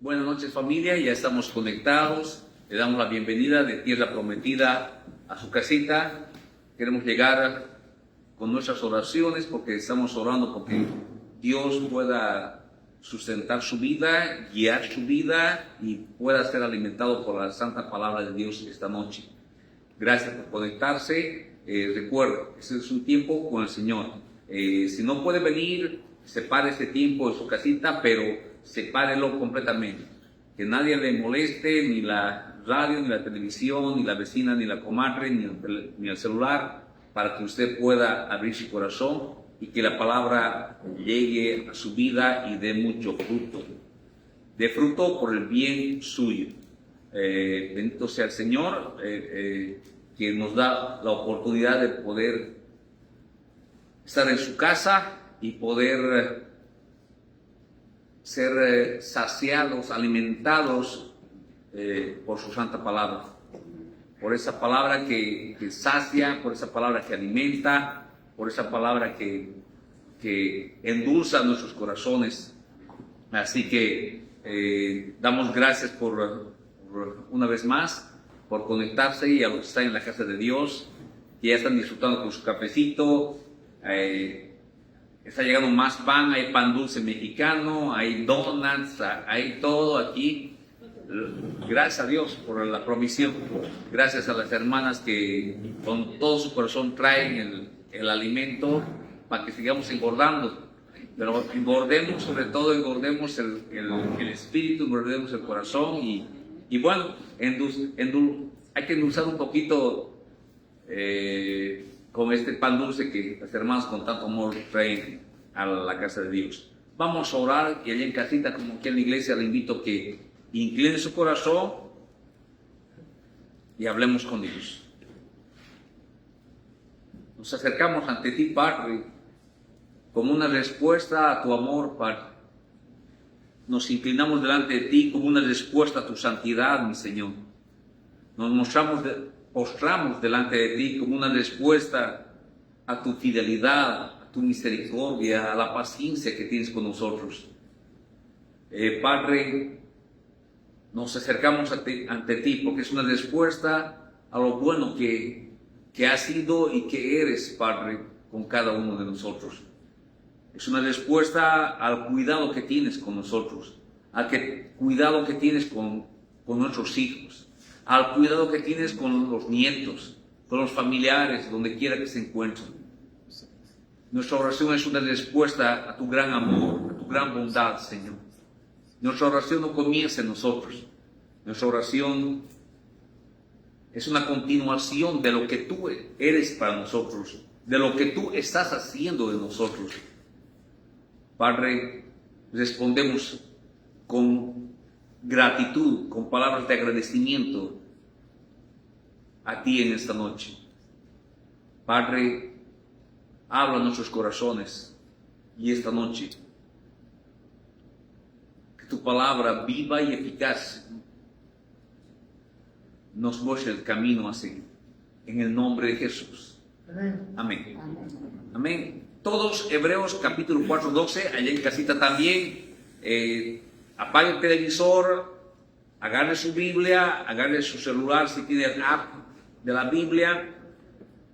Buenas noches, familia, ya estamos conectados. Le damos la bienvenida de Tierra Prometida a su casita. Queremos llegar con nuestras oraciones porque estamos orando porque Dios pueda sustentar su vida, guiar su vida y pueda ser alimentado por la santa palabra de Dios esta noche. Gracias por conectarse. Recuerda, este es un tiempo con el Señor. Si no puede venir, separe este tiempo en su casita, pero sepárelo completamente. Que nadie le moleste, ni la radio, ni la televisión, ni la vecina, ni la comadre, ni el celular, para que usted pueda abrir su corazón y que la palabra llegue a su vida y dé mucho fruto. De fruto por el bien suyo. Bendito sea el Señor, que nos da la oportunidad de poder estar en su casa y poder ser saciados, alimentados por su santa palabra. Por esa palabra que sacia, por esa palabra que alimenta, por esa palabra que endulza nuestros corazones. Así que damos gracias por una vez más por conectarse y a los que están en la casa de Dios, que ya están disfrutando con su cafecito. Está llegando más pan, hay pan dulce mexicano, hay donuts, hay todo aquí. Gracias a Dios por la provisión. Gracias a las hermanas que con todo su corazón traen el alimento para que sigamos engordando. Pero engordemos, sobre todo engordemos el espíritu, engordemos el corazón y bueno, hay que endulzar un poquito con este pan dulce que las hermanas con tanto amor traen a la casa de Dios. Vamos a orar y allá en casita, como aquí en la iglesia, le invito a que incline su corazón y hablemos con Dios. Nos acercamos ante ti, Padre, como una respuesta a tu amor, Padre. Nos inclinamos delante de ti como una respuesta a tu santidad, mi Señor. Nos postramos delante de ti como una respuesta a tu fidelidad, a tu misericordia, a la paciencia que tienes con nosotros. Padre, nos acercamos ante ti porque es una respuesta a lo bueno que has sido y que eres, Padre, con cada uno de nosotros. Es una respuesta al cuidado que tienes con nosotros, cuidado que tienes con nuestros hijos, al cuidado que tienes con los nietos, con los familiares, donde quiera que se encuentren. Nuestra oración es una respuesta a tu gran amor, a tu gran bondad, Señor. Nuestra oración no comienza en nosotros. Nuestra oración es una continuación de lo que tú eres para nosotros, de lo que tú estás haciendo de nosotros. Padre, respondemos con gratitud, con palabras de agradecimiento a ti en esta noche. Padre, habla a nuestros corazones y esta noche que tu palabra viva y eficaz nos muestre el camino a seguir. En el nombre de Jesús. Amén. Amén. Amén. Todos, Hebreos capítulo 4, 12, allá en casita también. Apague el televisor, agarre su Biblia, agarre su celular si tiene el app de la Biblia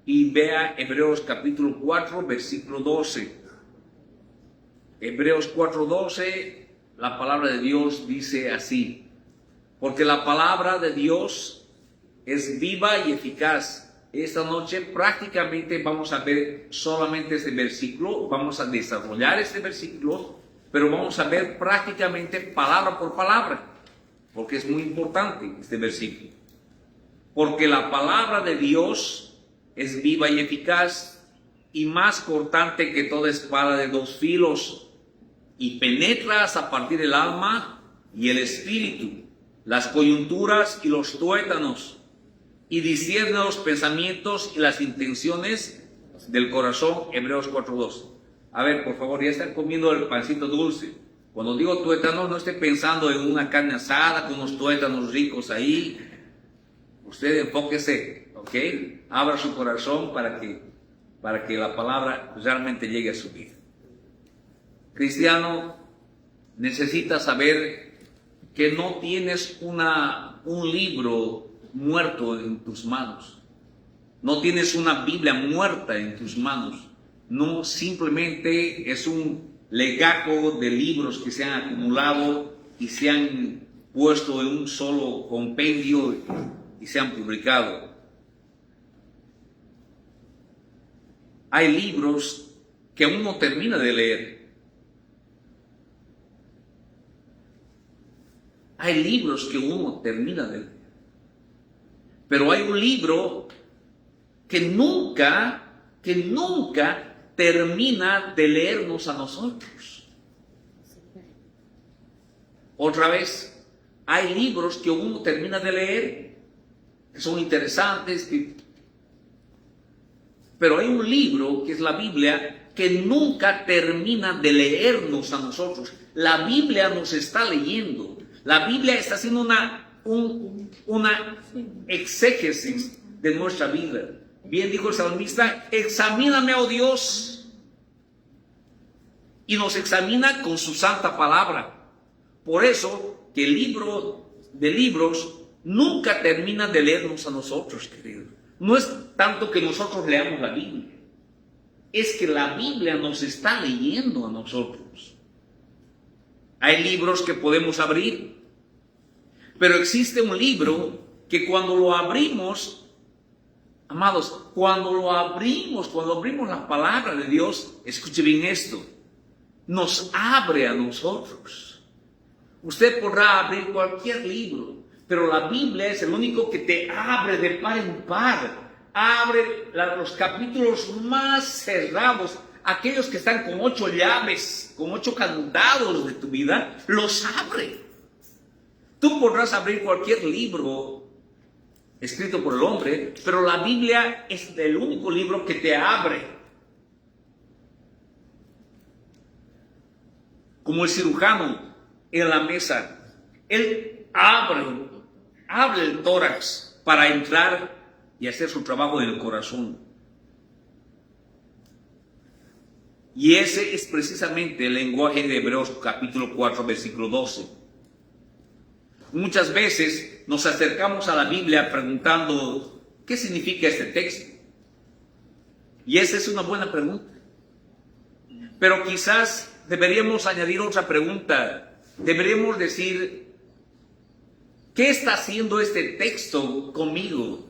y vea Hebreos capítulo 4, versículo 12. Hebreos 4, 12, la palabra de Dios dice así: porque la palabra de Dios es viva y eficaz. Esta noche prácticamente vamos a ver solamente este versículo, vamos a desarrollar este versículo, pero vamos a ver prácticamente palabra por palabra, porque es muy importante este versículo. Porque la palabra de Dios es viva y eficaz y más cortante que toda espada de dos filos, y penetra hasta partir el alma y el espíritu, las coyunturas y los tuétanos, y discierne los pensamientos y las intenciones del corazón. Hebreos 4:2. A ver, por favor, ya están comiendo el pancito dulce. Cuando digo tuétanos, no esté pensando en una carne asada con unos tuétanos ricos ahí. Usted enfóquese, ¿ok? Abra su corazón para que la palabra realmente llegue a su vida. Cristiano necesita saber que no tienes un libro muerto en tus manos. No tienes una Biblia muerta en tus manos. No simplemente es un legajo de libros que se han acumulado y se han puesto en un solo compendio y se han publicado. Hay libros que aún no termina de leer. Hay libros que uno termina de leer. Pero hay un libro que nunca termina de leernos a nosotros. Otra vez, hay libros que uno termina de leer, que son interesantes, pero hay un libro, que es la Biblia, que nunca termina de leernos a nosotros. La Biblia nos está leyendo. La Biblia está haciendo una exégesis de nuestra vida. Bien dijo el salmista, examíname, oh Dios, y nos examina con su santa palabra. Por eso que el libro de libros nunca termina de leernos a nosotros, queridos. No es tanto que nosotros leamos la Biblia, es que la Biblia nos está leyendo a nosotros. Hay libros que podemos abrir, pero existe un libro que cuando lo abrimos, amados, cuando abrimos la palabra de Dios, escuche bien esto, nos abre a nosotros. Usted podrá abrir cualquier libro, pero la Biblia es el único que te abre de par en par. Abre los capítulos más cerrados, aquellos que están con 8 llaves, con 8 candados de tu vida, los abre. Tú podrás abrir cualquier libro escrito por el hombre, pero la Biblia es el único libro que te abre. Como el cirujano en la mesa, él abre el tórax para entrar y hacer su trabajo en el corazón. Y ese es precisamente el lenguaje de Hebreos capítulo 4, versículo 12. Muchas veces nos acercamos a la Biblia preguntando, ¿qué significa este texto? Y esa es una buena pregunta. Pero quizás deberíamos añadir otra pregunta. Deberíamos decir, ¿qué está haciendo este texto conmigo?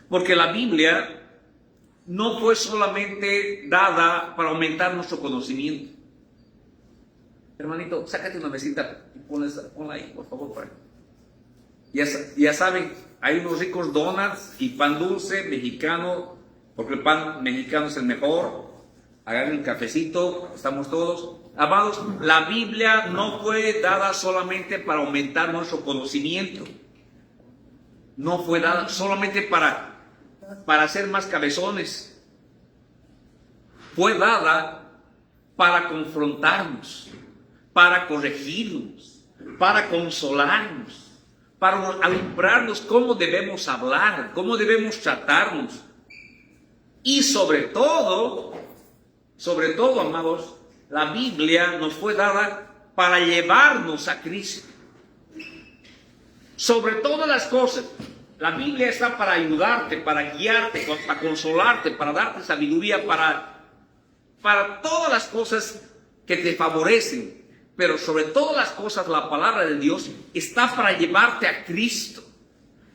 Porque la Biblia no fue solamente dada para aumentar nuestro conocimiento. Hermanito, sácate una mesita y ponla ahí, por favor. Por ahí. Ya saben, hay unos ricos donuts y pan dulce mexicano, porque el pan mexicano es el mejor. Agarren un cafecito, estamos todos. Amados, la Biblia no fue dada solamente para aumentar nuestro conocimiento. No fue dada solamente para ser más cabezones. Fue dada para confrontarnos, para corregirnos, para consolarnos, para alumbrarnos cómo debemos hablar, cómo debemos tratarnos. Y sobre todo, amados, la Biblia nos fue dada para llevarnos a Cristo. Sobre todas las cosas, la Biblia está para ayudarte, para guiarte, para consolarte, para darte sabiduría, para todas las cosas que te favorecen. Pero sobre todas las cosas, la palabra de Dios está para llevarte a Cristo,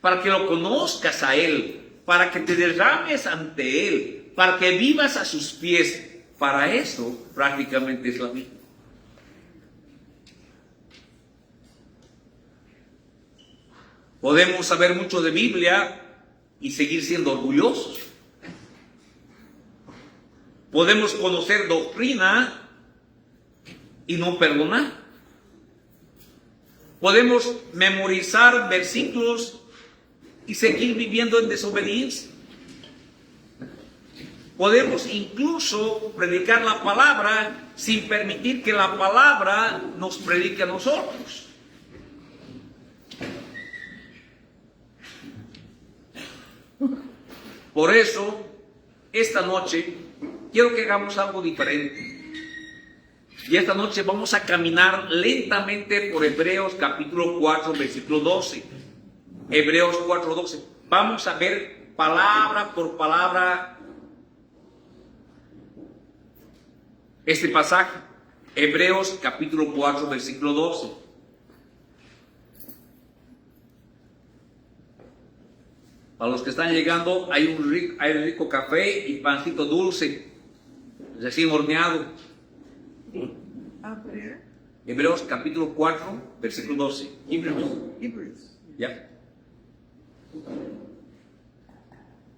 para que lo conozcas a Él, para que te derrames ante Él, para que vivas a sus pies. Para eso prácticamente es la Biblia. Podemos saber mucho de Biblia y seguir siendo orgullosos. Podemos conocer doctrina y no perdonar. Podemos memorizar versículos y seguir viviendo en desobediencia. Podemos incluso predicar la palabra sin permitir que la palabra nos predique a nosotros. Por eso, esta noche, quiero que hagamos algo diferente. Y esta noche vamos a caminar lentamente por Hebreos capítulo 4, versículo 12. Hebreos 4, 12. Vamos a ver palabra por palabra este pasaje. Hebreos capítulo 4, versículo 12. Para los que están llegando, hay un rico café y pancito dulce, recién horneado. Hebreos capítulo 4, versículo 12. Hebreos. ¿Ya?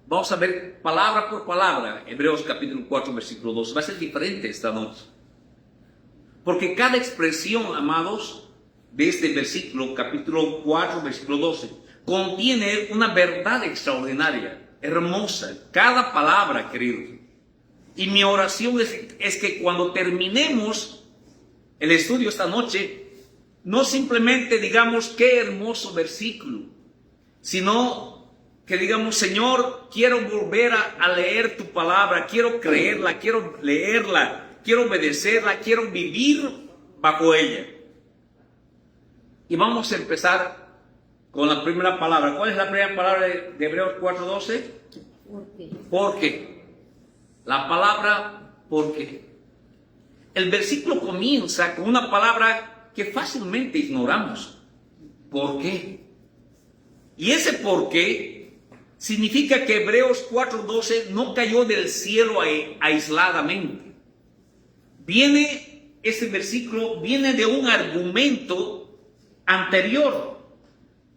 Vamos a ver palabra por palabra, Hebreos capítulo 4, versículo 12. Va a ser diferente esta noche. Porque cada expresión, amados, de este versículo, capítulo 4, versículo 12, contiene una verdad extraordinaria, hermosa. Cada palabra, queridos. Y mi oración es que cuando terminemos el estudio esta noche, no simplemente digamos qué hermoso versículo, sino que digamos, Señor, quiero volver a leer tu palabra, quiero creerla, quiero leerla, quiero obedecerla, quiero vivir bajo ella. Y vamos a empezar con la primera palabra. ¿Cuál es la primera palabra de Hebreos 4:12? Porque. La palabra porque. El versículo comienza con una palabra que fácilmente ignoramos. ¿Por qué? Y ese por qué significa que Hebreos 4:12 no cayó del cielo aisladamente. Ese versículo viene de un argumento anterior.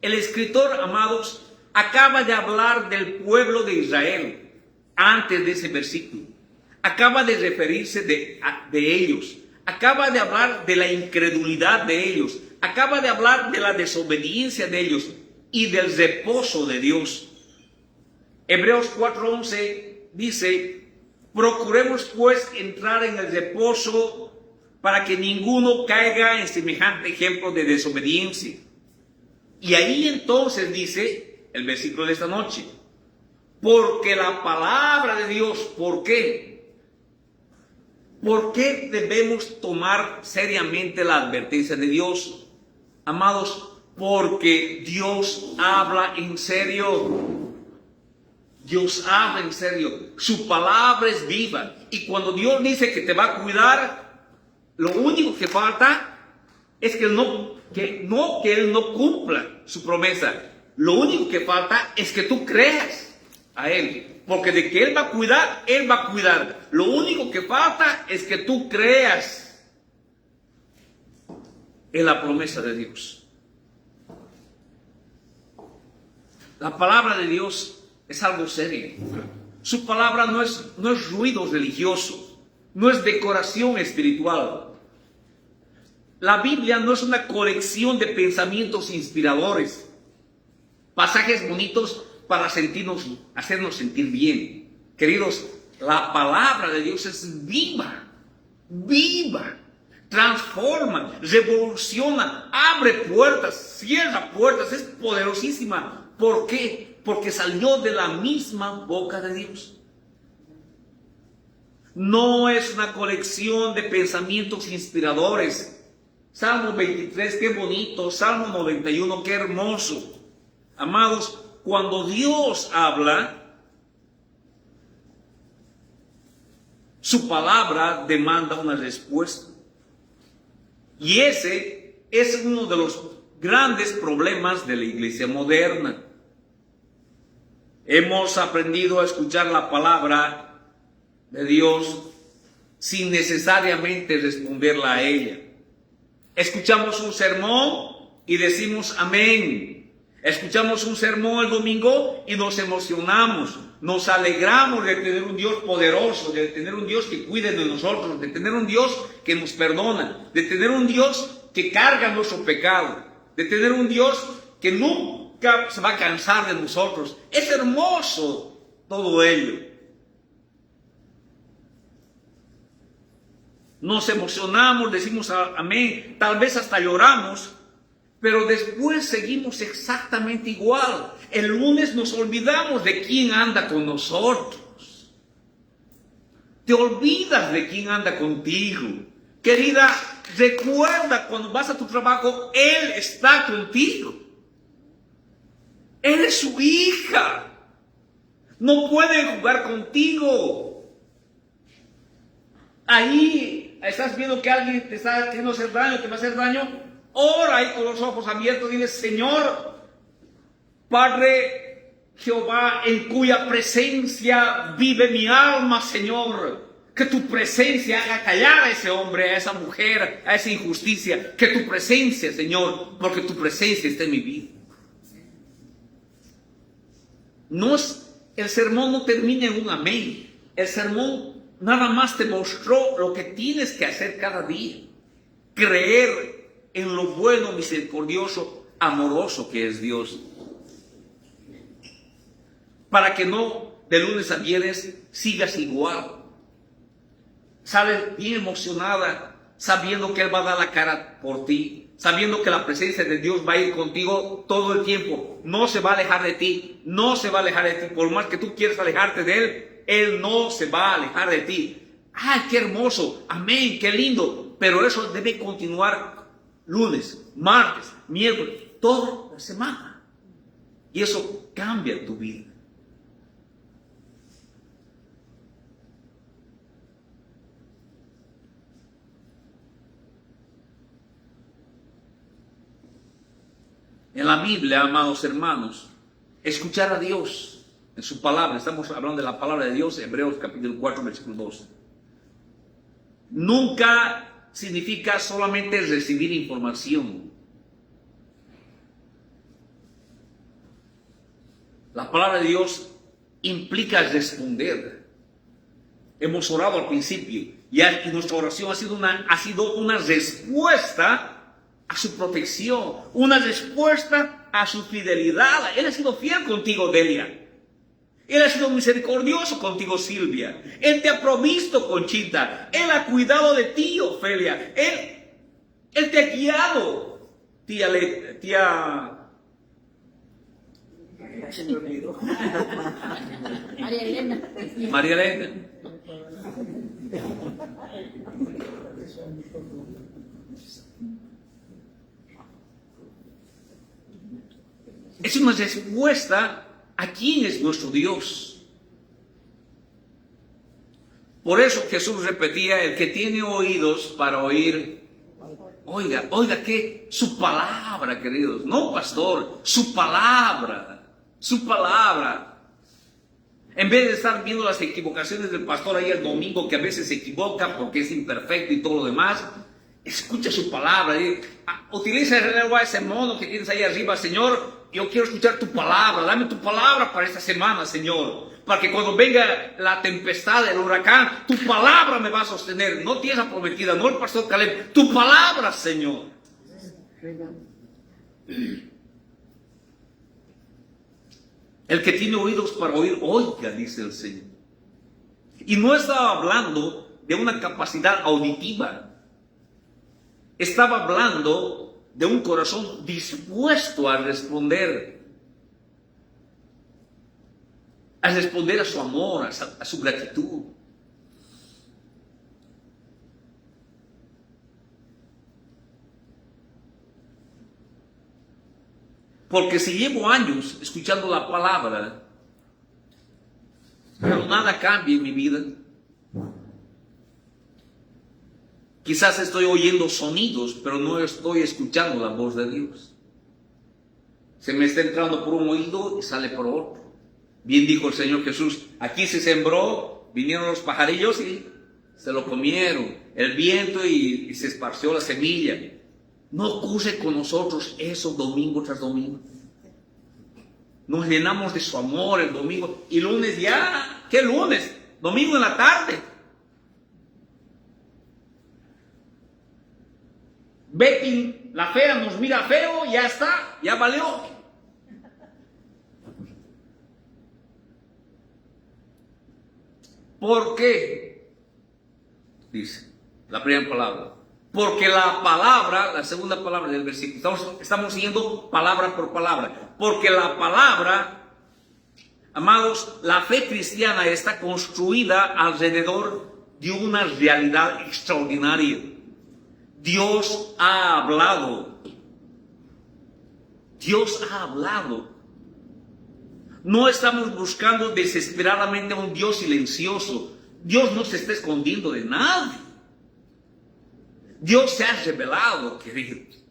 El escritor, amados, acaba de hablar del pueblo de Israel antes de ese versículo. Acaba de referirse de ellos. Acaba de hablar de la incredulidad de ellos. Acaba de hablar de la desobediencia de ellos y del reposo de Dios. Hebreos 4:11 dice: procuremos pues entrar en el reposo para que ninguno caiga en semejante ejemplo de desobediencia. Y ahí entonces dice el versículo de esta noche: porque la palabra de Dios, ¿por qué? ¿Por qué debemos tomar seriamente la advertencia de Dios? Amados, porque Dios habla en serio. Dios habla en serio. Su palabra es viva. Y cuando Dios dice que te va a cuidar, lo único que falta es que Él no cumpla su promesa. Lo único que falta es que tú creas a Él. Porque de que Él va a cuidar, Él va a cuidar. Lo único que falta es que tú creas en la promesa de Dios. La palabra de Dios es algo serio. Su palabra no es ruido religioso, no es decoración espiritual. La Biblia no es una colección de pensamientos inspiradores, pasajes bonitos para hacernos sentir bien. Queridos, la palabra de Dios es viva, transforma, revoluciona, abre puertas, cierra puertas, es poderosísima. ¿Por qué? Porque salió de la misma boca de Dios. No es una colección de pensamientos inspiradores. Salmo 23, qué bonito. Salmo 91, qué hermoso. Amados, cuando Dios habla, su palabra demanda una respuesta. Y ese es uno de los grandes problemas de la iglesia moderna. Hemos aprendido a escuchar la palabra de Dios sin necesariamente responderla a ella. Escuchamos un sermón y decimos amén. Escuchamos un sermón el domingo y nos emocionamos. Nos alegramos de tener un Dios poderoso, de tener un Dios que cuide de nosotros, de tener un Dios que nos perdona, de tener un Dios que carga nuestro pecado, de tener un Dios que nunca se va a cansar de nosotros. Es hermoso todo ello. Nos emocionamos, decimos amén, tal vez hasta lloramos, pero después seguimos exactamente igual. El lunes nos olvidamos de quién anda con nosotros. Te olvidas de quién anda contigo. Querida, recuerda cuando vas a tu trabajo, Él está contigo. Eres su hija. No pueden jugar contigo. Ahí estás viendo que alguien te está queriendo hacer daño, te va a hacer daño. Ora ahí con los ojos abiertos. Dile, Señor, Padre Jehová, en cuya presencia vive mi alma, Señor. Que tu presencia haga callar a ese hombre, a esa mujer, a esa injusticia. Que tu presencia, Señor, porque tu presencia está en mi vida. El sermón no termina en un amén. El sermón nada más te mostró lo que tienes que hacer cada día. Creer en lo bueno, misericordioso, amoroso que es Dios. Para que no de lunes a viernes sigas igual. Sales bien emocionada, sabiendo que Él va a dar la cara por ti, sabiendo que la presencia de Dios va a ir contigo todo el tiempo. No se va a alejar de ti, no se va a alejar de ti. Por más que tú quieras alejarte de Él, Él no se va a alejar de ti. ¡Ay, qué hermoso! ¡Amén! ¡Qué lindo! Pero eso debe continuar lunes, martes, miércoles, toda la semana. Y eso cambia tu vida. En la Biblia, amados hermanos, escuchar a Dios en su palabra. Estamos hablando de la palabra de Dios, Hebreos capítulo 4, versículo 12. Nunca significa solamente recibir información. La palabra de Dios implica responder. Hemos orado al principio y nuestra oración ha sido una respuesta a su protección, una respuesta a su fidelidad. Él ha sido fiel contigo, Delia. Él ha sido misericordioso contigo, Silvia. Él te ha provisto, Conchita. Él ha cuidado de ti, Ofelia. Él te ha guiado, tía María Elena. Es una respuesta a quién es nuestro Dios. Por eso Jesús repetía, el que tiene oídos para oír, oiga que su palabra, queridos, no pastor, su palabra. En vez de estar viendo las equivocaciones del pastor ahí el domingo, que a veces se equivoca porque es imperfecto y todo lo demás, escucha su palabra. Utiliza ese mono que tienes ahí arriba, Señor. Yo quiero escuchar tu palabra. Dame tu palabra para esta semana, Señor. Para que cuando venga la tempestad, el huracán, tu palabra me va a sostener. No tierra prometida, no el pastor Caleb. Tu palabra, Señor. El que tiene oídos para oír, oiga, dice el Señor. Y no estaba hablando de una capacidad auditiva. Estaba hablando de un corazón dispuesto a responder a su amor, a su gratitud. Porque si llevo años escuchando la palabra, pero nada cambia en mi vida, quizás estoy oyendo sonidos, pero no estoy escuchando la voz de Dios. Se me está entrando por un oído y sale por otro. Bien dijo el Señor Jesús, aquí se sembró, vinieron los pajarillos y se lo comieron. El viento y se esparció la semilla. No ocurre con nosotros eso domingo tras domingo. Nos llenamos de su amor el domingo y lunes ya, ¿qué lunes? Domingo en la tarde. Betty, la fea, nos mira feo, ya está, ya valió. ¿Por qué? Dice la primera palabra. Porque la palabra, la segunda palabra del versículo, estamos siguiendo palabra por palabra. Porque la palabra, amados, la fe cristiana está construida alrededor de una realidad extraordinaria. Dios ha hablado. Dios ha hablado. No estamos buscando desesperadamente a un Dios silencioso. Dios no se está escondiendo de nadie. Dios se ha revelado, queridos.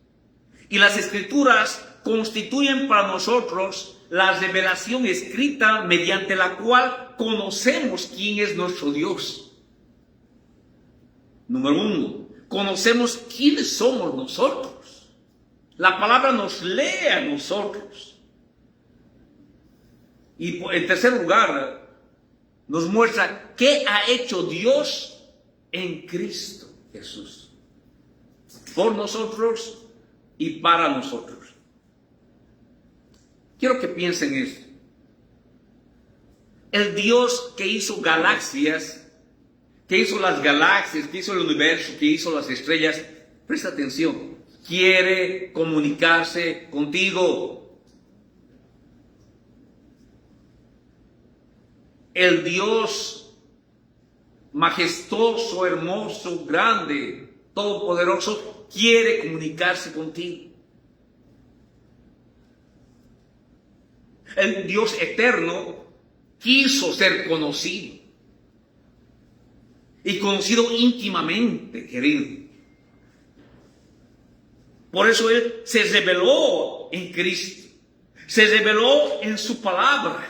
Y las Escrituras constituyen para nosotros la revelación escrita mediante la cual conocemos quién es nuestro Dios. Número 1, conocemos quiénes somos nosotros. La palabra nos lee a nosotros. Y en tercer lugar, nos muestra qué ha hecho Dios en Cristo Jesús. Por nosotros y para nosotros. Quiero que piensen esto. El Dios que hizo galaxias, que hizo las galaxias, que hizo el universo, que hizo las estrellas, presta atención, quiere comunicarse contigo. El Dios majestuoso, hermoso, grande, todopoderoso, quiere comunicarse contigo. El Dios eterno quiso ser conocido. Y conocido íntimamente, querido. Por eso Él se reveló en Cristo. Se reveló en su palabra.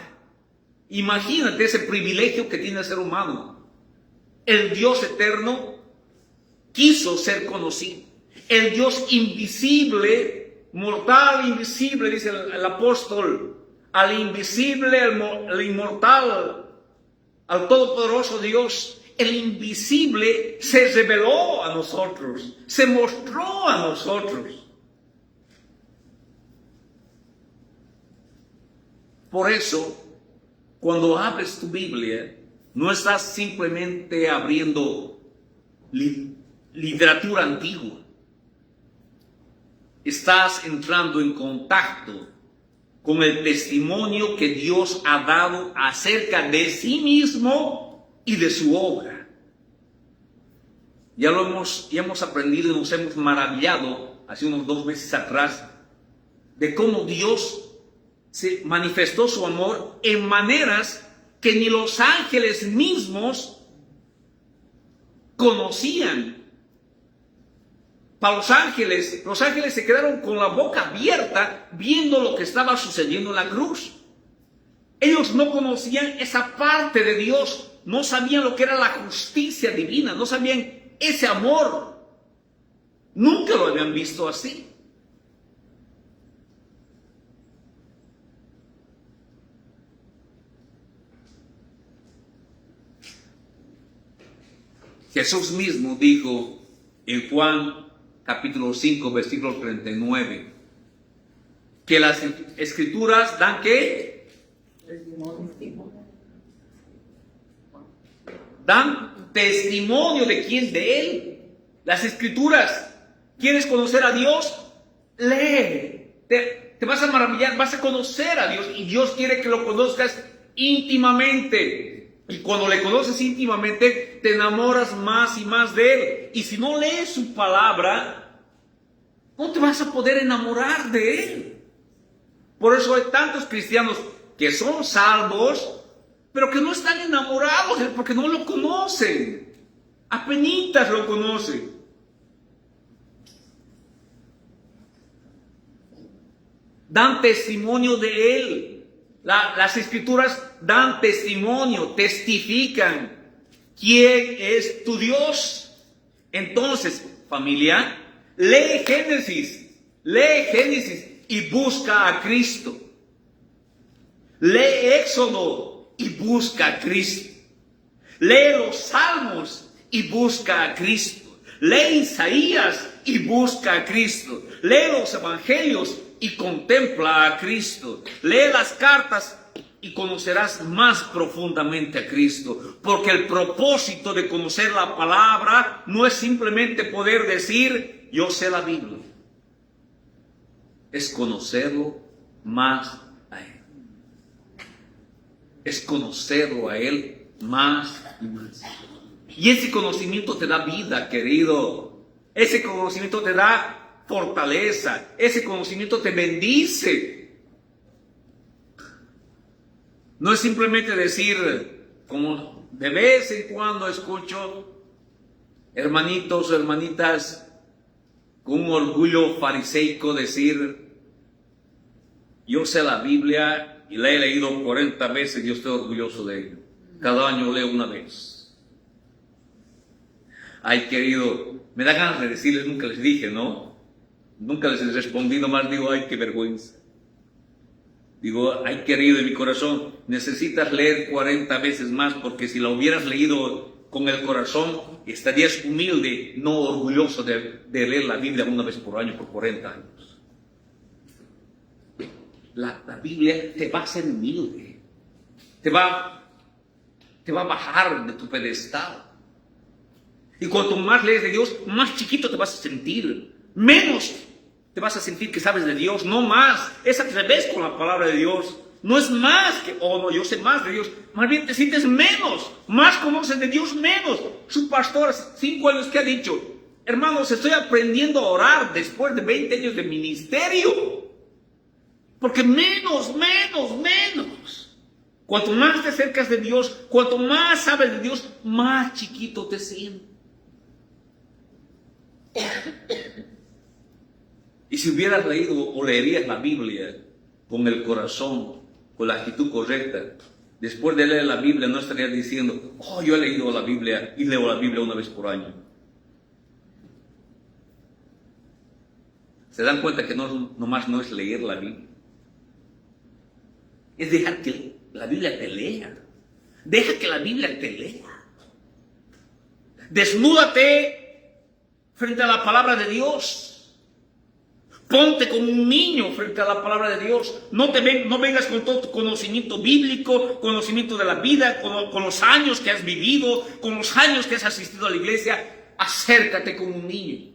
Imagínate ese privilegio que tiene el ser humano. El Dios eterno quiso ser conocido. El Dios invisible, mortal, invisible, dice el apóstol, al invisible, al inmortal, al todopoderoso Dios, el invisible se reveló a nosotros, se mostró a nosotros. Por eso, cuando abres tu Biblia, no estás simplemente abriendo literatura antigua. Estás entrando en contacto con el testimonio que Dios ha dado acerca de sí mismo y de su obra. Ya hemos aprendido y nos hemos maravillado hace unos 2 meses atrás de cómo Dios se manifestó su amor en maneras que ni los ángeles mismos conocían. Para los ángeles se quedaron con la boca abierta viendo lo que estaba sucediendo en la cruz. Ellos no conocían esa parte de Dios, no sabían lo que era la justicia divina, no sabían ese amor. Nunca lo habían visto así. Jesús mismo dijo en Juan capítulo 5, versículo 39, que las Escrituras dan ¿qué? Dan testimonio de quién, de Él. Las Escrituras. ¿Quieres conocer a Dios? Lee. Te vas a maravillar, vas a conocer a Dios y Dios quiere que lo conozcas íntimamente. Y cuando le conoces íntimamente, te enamoras más y más de Él. Y si no lees su palabra, no te vas a poder enamorar de Él. Por eso hay tantos cristianos que son salvos, pero que no están enamorados de Él porque no lo conocen. Apenitas lo conocen. Dan testimonio de Él. Las Escrituras dan testimonio, testifican quién es tu Dios. Entonces, familia, lee Génesis y busca a Cristo. Lee Éxodo y busca a Cristo. Lee los Salmos y busca a Cristo. Lee Isaías y busca a Cristo. Lee los Evangelios y contempla a Cristo. Lee las cartas y conocerás más profundamente a Cristo. Porque el propósito de conocer la palabra no es simplemente poder decir, yo sé la Biblia. Es conocerlo más a Él. Es conocerlo a Él más y más. Y ese conocimiento te da vida, querido. Ese conocimiento te da fortaleza. Ese conocimiento te bendice. No es simplemente decir, como de vez en cuando escucho hermanitos o hermanitas con un orgullo fariseico decir, yo sé la Biblia y la he leído 40 veces y yo estoy orgulloso de ello. Cada año leo una vez. Ay, querido, me da ganas de decirles, nunca les dije, ¿no? Nunca les he respondido, más digo, ay, qué vergüenza. Digo, ay, querido, en mi corazón, necesitas leer 40 veces más, porque si la hubieras leído con el corazón, estarías humilde, no orgulloso de leer la Biblia una vez por año por 40 años. La Biblia te va a hacer humilde, te va a bajar de tu pedestal. Y cuanto más lees de Dios, más chiquito te vas a sentir, menos te vas a sentir que sabes de Dios, no más. Es al revés con la palabra de Dios. No es más que, oh no, yo sé más de Dios. Más bien te sientes menos. Más conoces de Dios, menos. Su pastor, 5 años que ha dicho, hermanos, estoy aprendiendo a orar después de 20 años de ministerio. Porque menos. Cuanto más te acercas de Dios, cuanto más sabes de Dios, más chiquito te sientes. Y si hubieras leído o leerías la Biblia con el corazón, con la actitud correcta, después de leer la Biblia no estarías diciendo, oh, yo he leído la Biblia y leo la Biblia una vez por año. Se dan cuenta que nomás no es leer la Biblia. Es dejar que la Biblia te lea. Deja que la Biblia te lea. Desnúdate frente a la palabra de Dios. Ponte como un niño frente a la palabra de Dios. No vengas con todo tu conocimiento bíblico, conocimiento de la vida, con los años que has vivido, con los años que has asistido a la iglesia. Acércate como un niño.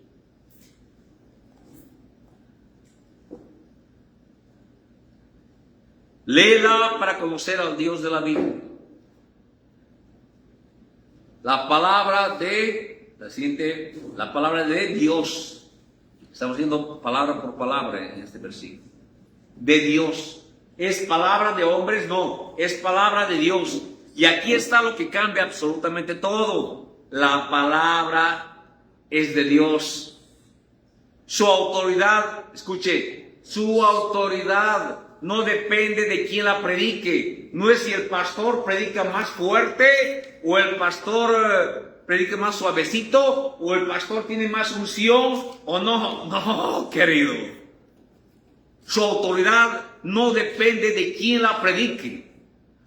Léela para conocer al Dios de la Biblia. La palabra de Dios. Estamos viendo palabra por palabra en este versículo. De Dios. ¿Es palabra de hombres? No, es palabra de Dios. Y aquí está lo que cambia absolutamente todo. La palabra es de Dios. Su autoridad, escuche, su autoridad no depende de quién la predique. No es si el pastor predica más fuerte o el pastor predica más suavecito o el pastor tiene más unción o no. No, querido. Su autoridad no depende de quién la predique.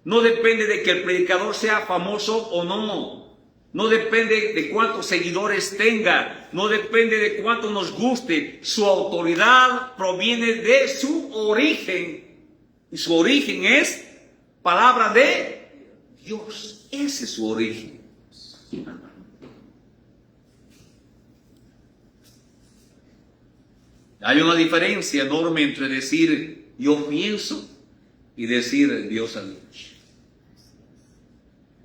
No depende de que el predicador sea famoso o no. No depende de cuántos seguidores tenga. No depende de cuánto nos guste. Su autoridad proviene de su origen. Y su origen es palabra de Dios. Ese es su origen. Hay una diferencia enorme entre decir yo pienso y decir Dios ha dicho.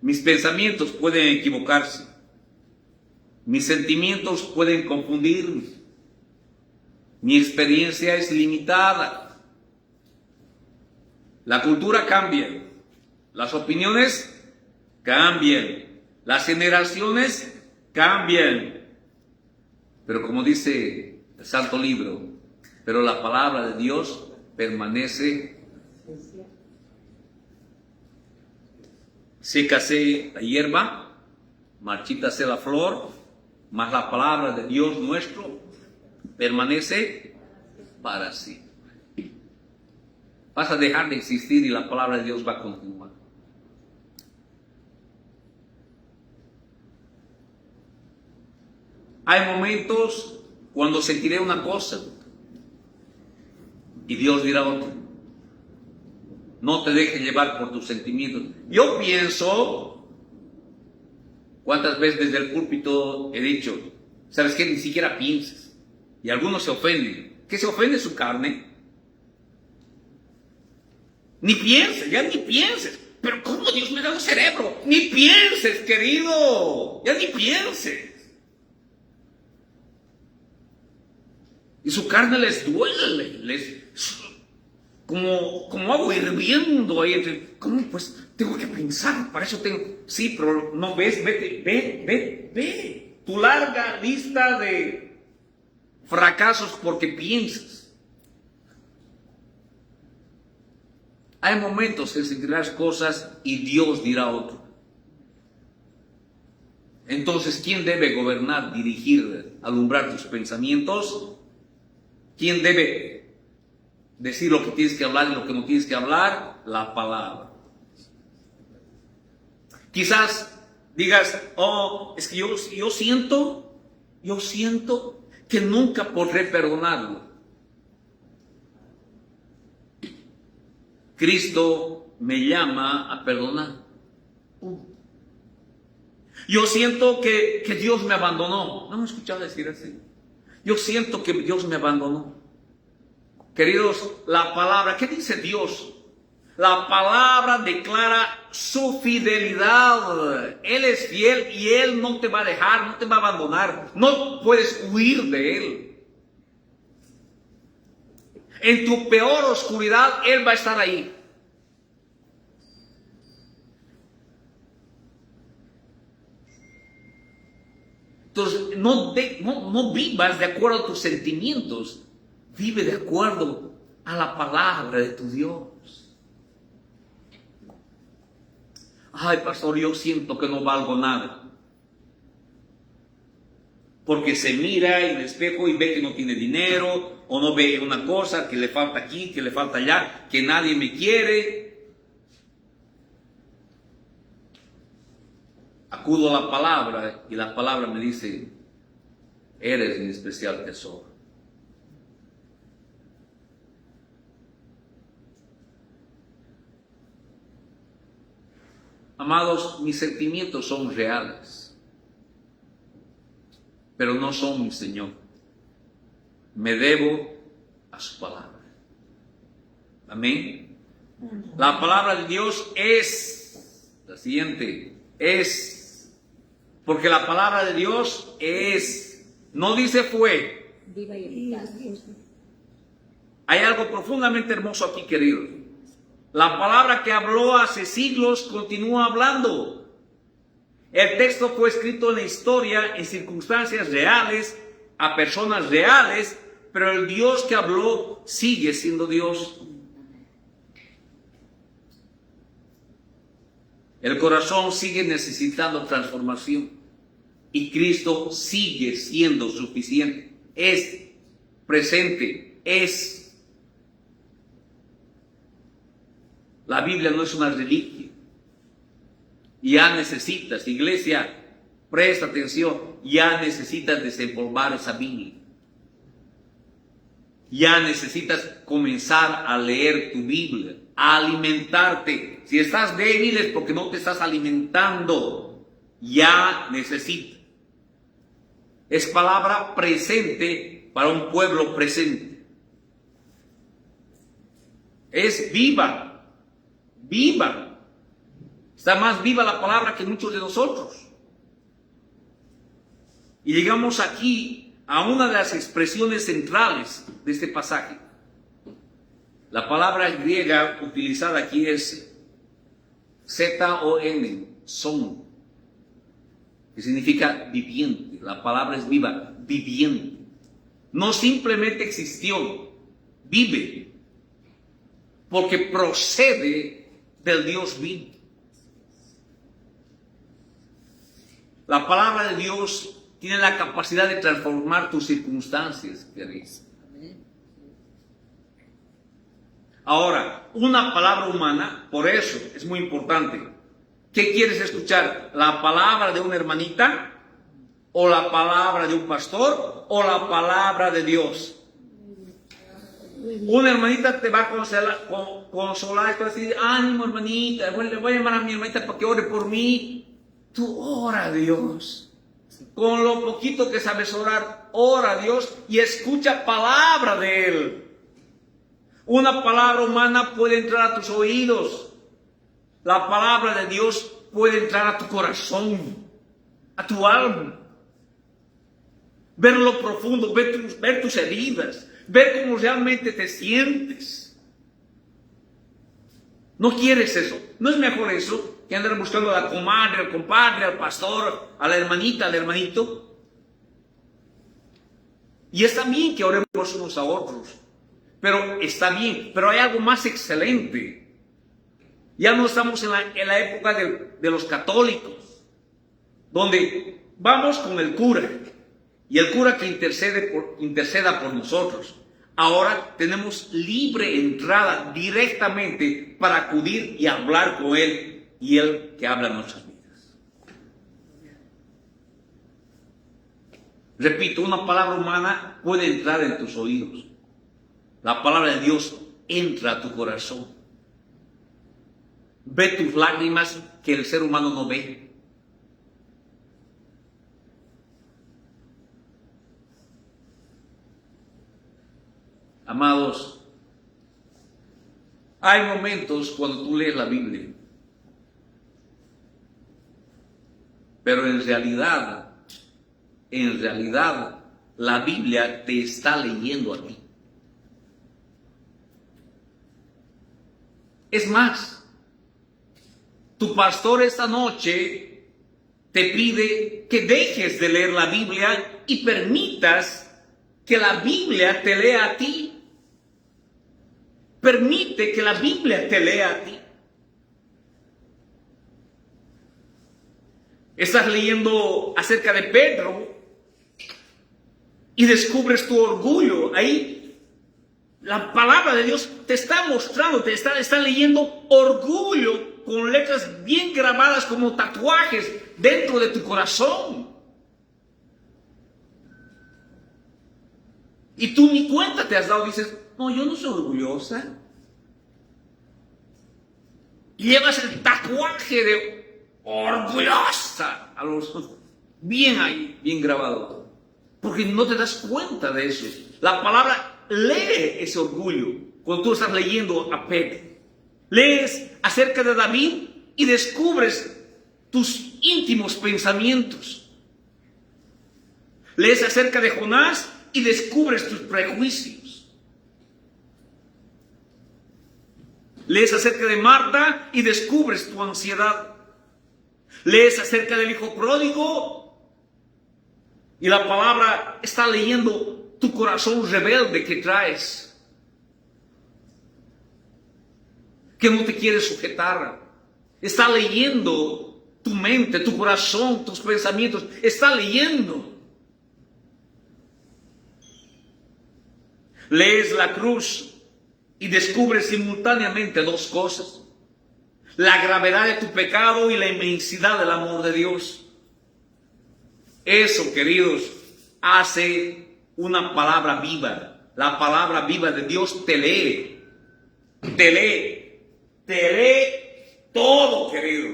Mis pensamientos pueden equivocarse. Mis sentimientos pueden confundirme. Mi experiencia es limitada. La cultura cambia. Las opiniones cambian. Las generaciones cambian. Pero como dice el Santo Libro, pero la palabra de Dios permanece. Sécase la hierba, marchítase la flor, mas la palabra de Dios nuestro permanece para siempre. Vas a dejar de existir y la palabra de Dios va a continuar. Hay momentos cuando sentiré una cosa y Dios dirá otra. No te dejes llevar por tus sentimientos. Yo pienso, ¿cuántas veces desde el púlpito he dicho, sabes qué? Ni siquiera pienses. Y algunos se ofenden. ¿Qué se ofende su carne? Ni pienses, ya ni pienses. Pero ¿cómo Dios me da un cerebro? Ni pienses, querido. Ya ni pienses. Y su carne les duele, como agua hirviendo ahí. ¿Cómo? Pues tengo que pensar, para eso tengo. Sí, pero no ves, ve. Tu larga lista de fracasos porque piensas. Hay momentos en que dirás cosas y Dios dirá otro. Entonces, ¿quién debe gobernar, dirigir, alumbrar tus pensamientos? ¿Quién debe decir lo que tienes que hablar y lo que no tienes que hablar? La palabra. Quizás digas, oh, es que yo siento que nunca podré perdonarlo. Cristo me llama a perdonar. Yo siento que Dios me abandonó. ¿No me he escuchado decir así? Yo siento que Dios me abandonó. Queridos, la palabra, ¿qué dice Dios? La palabra declara su fidelidad. Él es fiel y Él no te va a dejar, no te va a abandonar. No puedes huir de Él. En tu peor oscuridad, Él va a estar ahí. Entonces, no vivas de acuerdo a tus sentimientos. Vive de acuerdo a la palabra de tu Dios. Ay, pastor, yo siento que no valgo nada. Porque se mira en el espejo y ve que no tiene dinero, o no ve una cosa, que le falta aquí, que le falta allá, que nadie me quiere. Acudo a la palabra y la palabra me dice, eres mi especial tesoro. Amados, mis sentimientos son reales, pero no son mi Señor. Me debo a su palabra. Amén. La palabra de Dios es la siguiente, es. Porque la palabra de Dios es, no dice fue. Viva y eficaz. Hay algo profundamente hermoso aquí, querido. La palabra que habló hace siglos continúa hablando. El texto fue escrito en la historia, en circunstancias reales, a personas reales, pero el Dios que habló sigue siendo Dios. El corazón sigue necesitando transformación y Cristo sigue siendo suficiente. Es presente, es. La Biblia no es una reliquia. Ya necesitas, iglesia, presta atención, ya necesitas desempolvar esa Biblia. Ya necesitas comenzar a leer tu Biblia, a alimentarte. Si estás débil es porque no te estás alimentando. Ya necesitas. Es palabra presente para un pueblo presente. Es viva. Viva. Está más viva la palabra que muchos de nosotros. Y llegamos aquí a una de las expresiones centrales de este pasaje. La palabra griega utilizada aquí es Z-O-N, son, que significa viviente. La palabra es viva, viviente. No simplemente existió, vive, porque procede del Dios vivo. La palabra de Dios tiene la capacidad de transformar tus circunstancias, queridos. Ahora, una palabra humana, por eso es muy importante. ¿Qué quieres escuchar? ¿La palabra de una hermanita? ¿O la palabra de un pastor? ¿O la palabra de Dios? Una hermanita te va a consolar y te va a decir, ánimo hermanita, le voy a llamar a mi hermanita para que ore por mí. Tú ora a Dios. Con lo poquito que sabes orar, ora a Dios y escucha palabra de Él. Una palabra humana puede entrar a tus oídos. La palabra de Dios puede entrar a tu corazón, a tu alma. ver lo profundo, ver tus heridas, ver cómo realmente te sientes. ¿No quieres eso? ¿No es mejor eso que andar buscando a la comadre, al compadre, al pastor, a la hermanita, al hermanito? Y está bien que oremos unos a otros, pero está bien, pero hay algo más excelente. Ya no estamos en la época de los católicos, donde vamos con el cura, y el cura que interceda por nosotros. Ahora tenemos libre entrada directamente para acudir y hablar con Él, y Él que habla en nuestras vidas. Repito, una palabra humana puede entrar en tus oídos. La palabra de Dios entra a tu corazón. Ve tus lágrimas que el ser humano no ve. Amados, hay momentos cuando tú lees la Biblia, pero en realidad, la Biblia te está leyendo a ti. Es más, tu pastor esta noche te pide que dejes de leer la Biblia y permitas que la Biblia te lea a ti. Permite que la Biblia te lea a ti. Estás leyendo acerca de Pedro y descubres tu orgullo. Ahí la palabra de Dios te está mostrando, te está leyendo orgullo con letras bien grabadas como tatuajes dentro de tu corazón. Y tú ni cuenta te has dado, dices, no, yo no soy orgullosa. Y llevas el tatuaje de orgullosa a los ojos. Bien ahí, bien grabado. Porque no te das cuenta de eso. La palabra lee ese orgullo cuando tú estás leyendo a Pedro. Lees acerca de David y descubres tus íntimos pensamientos. Lees acerca de Jonás y descubres tus prejuicios. Lees acerca de Marta y descubres tu ansiedad. Lees acerca del hijo pródigo y la palabra está leyendo tu corazón rebelde que traes, que no te quiere sujetar. Está leyendo tu mente, tu corazón, tus pensamientos. Está leyendo. Lees la cruz y descubres simultáneamente dos cosas: la gravedad de tu pecado y la inmensidad del amor de Dios. Eso, queridos, hace una palabra viva. La palabra viva de Dios te lee. Te lee todo, querido.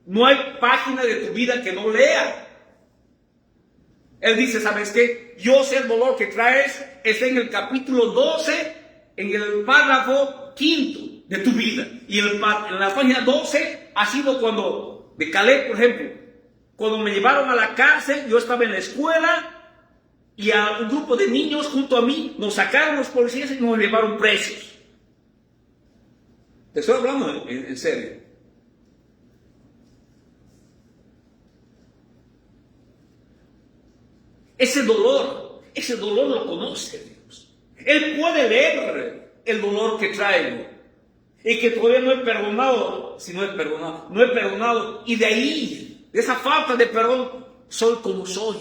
No hay página de tu vida que no lea. Él dice, ¿sabes qué? Yo sé el dolor que traes. Está en el capítulo 12, en el párrafo 5 de tu vida. Y en la página 12 ha sido cuando, de Caleb, por ejemplo, cuando me llevaron a la cárcel, yo estaba en la escuela y a un grupo de niños junto a mí nos sacaron los policías y nos llevaron presos. Te estoy hablando en serio. Ese dolor lo conoce Dios. Él puede leer el dolor que traigo y que todavía no he perdonado. Si no he perdonado, y de ahí, de esa falta de perdón, soy como soy.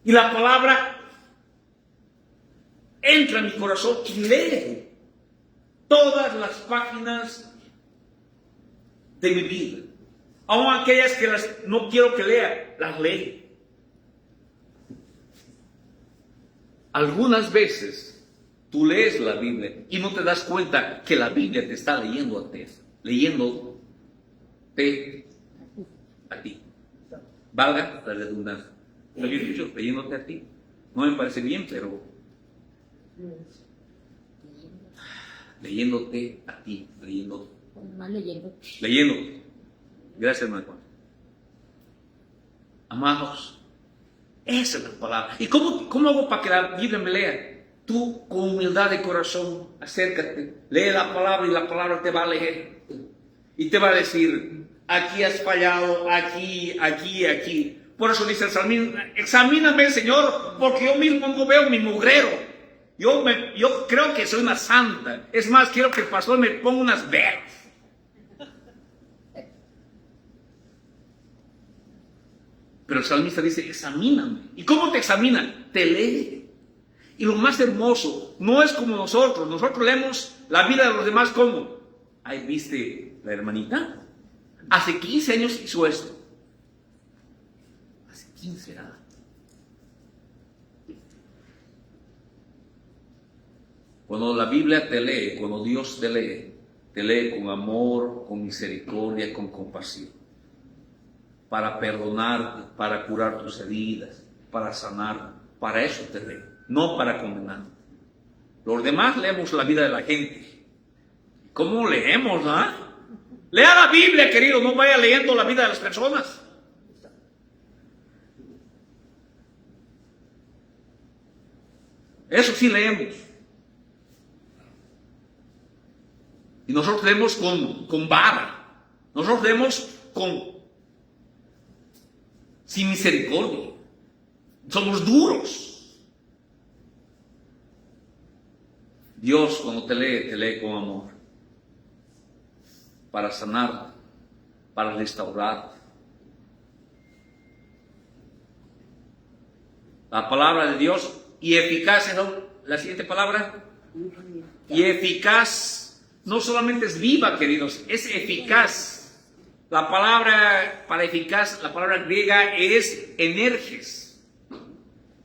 Y la palabra entra en mi corazón y lee todas las páginas de mi vida, aun aquellas que no quiero que lea, las lee. Algunas veces tú lees la Biblia y no te das cuenta que la Biblia te está leyendo a ti. Valga la redundancia. Lo he dicho, leyéndote a ti. No me parece bien, pero leyéndote a ti, leyéndote. Gracias, hermano. Amados, Esa es la palabra. ¿Y cómo hago para que la Biblia me lea? Tú, con humildad de corazón, acércate, lee la palabra y la palabra te va a leer. Y te va a decir, aquí has fallado, aquí, aquí, aquí. Por eso dice el salmista, examíname, Señor, porque yo mismo no veo mi mugrero. Yo creo que soy una santa. Es más, quiero que el pastor me ponga unas velas. Pero el salmista dice, examíname. ¿Y cómo te examina? Te lee. Y lo más hermoso, no es como nosotros leemos la vida de los demás como, ay, ¿viste la hermanita? Hace 15 años hizo esto. Hace 15 años. Cuando la Biblia te lee, cuando Dios te lee con amor, con misericordia, con compasión, para perdonarte, para curar tus heridas, para sanar, para eso te lee. No para condenar. Los demás leemos la vida de la gente. ¿Cómo leemos, ah? Lea la Biblia, querido, no vaya leyendo la vida de las personas. Eso sí leemos. Y nosotros leemos con vara. Nosotros leemos sin misericordia. Somos duros. Dios, cuando te lee con amor, para sanar, para restaurar. La palabra de Dios, y eficaz es la siguiente palabra. Y eficaz, no solamente es viva, queridos, es eficaz. La palabra para eficaz, la palabra griega es energes,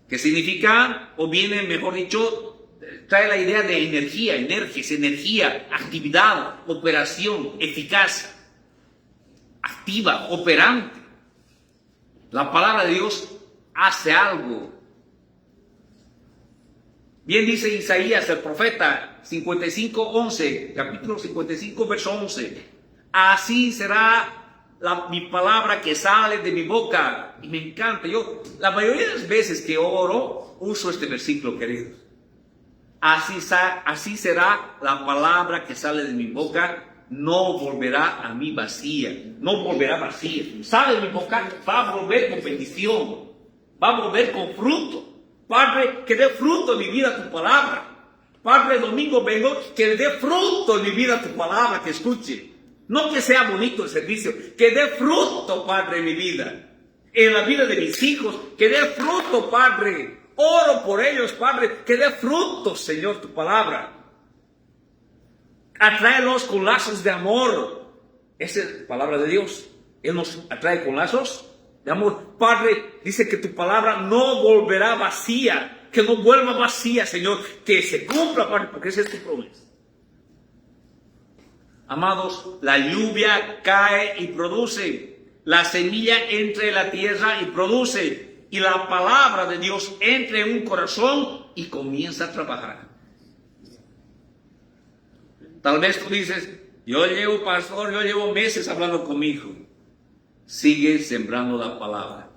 que significa, o viene, mejor dicho, trae la idea de energía, energía, actividad, operación, eficaz, activa, operante. La palabra de Dios hace algo. Bien dice Isaías, el profeta, 55:11, capítulo 55, verso 11. Así será mi palabra que sale de mi boca. Y me encanta. Yo, la mayoría de las veces que oro, uso este versículo, queridos. Así será la palabra que sale de mi boca, no volverá a mí vacía, no volverá vacía. Sale de mi boca, va a volver con bendición, va a volver con fruto. Padre, que dé fruto en mi vida tu palabra. Padre, domingo vengo, que le dé fruto en mi vida tu palabra, que escuche. No que sea bonito el servicio, que dé fruto, Padre, en mi vida. En la vida de mis hijos, que dé fruto, Padre. Oro por ellos, Padre, que dé frutos, Señor, tu palabra. Atráelos con lazos de amor. Esa es la palabra de Dios. Él nos atrae con lazos de amor. Padre, dice que tu palabra no volverá vacía. Que no vuelva vacía, Señor. Que se cumpla, Padre, porque esa es tu promesa. Amados, la lluvia cae y produce. La semilla entra en la tierra y produce. Y la palabra de Dios entra en un corazón y comienza a trabajar. Tal vez tú dices, yo llevo meses hablando con mi hijo. Sigue sembrando la palabra.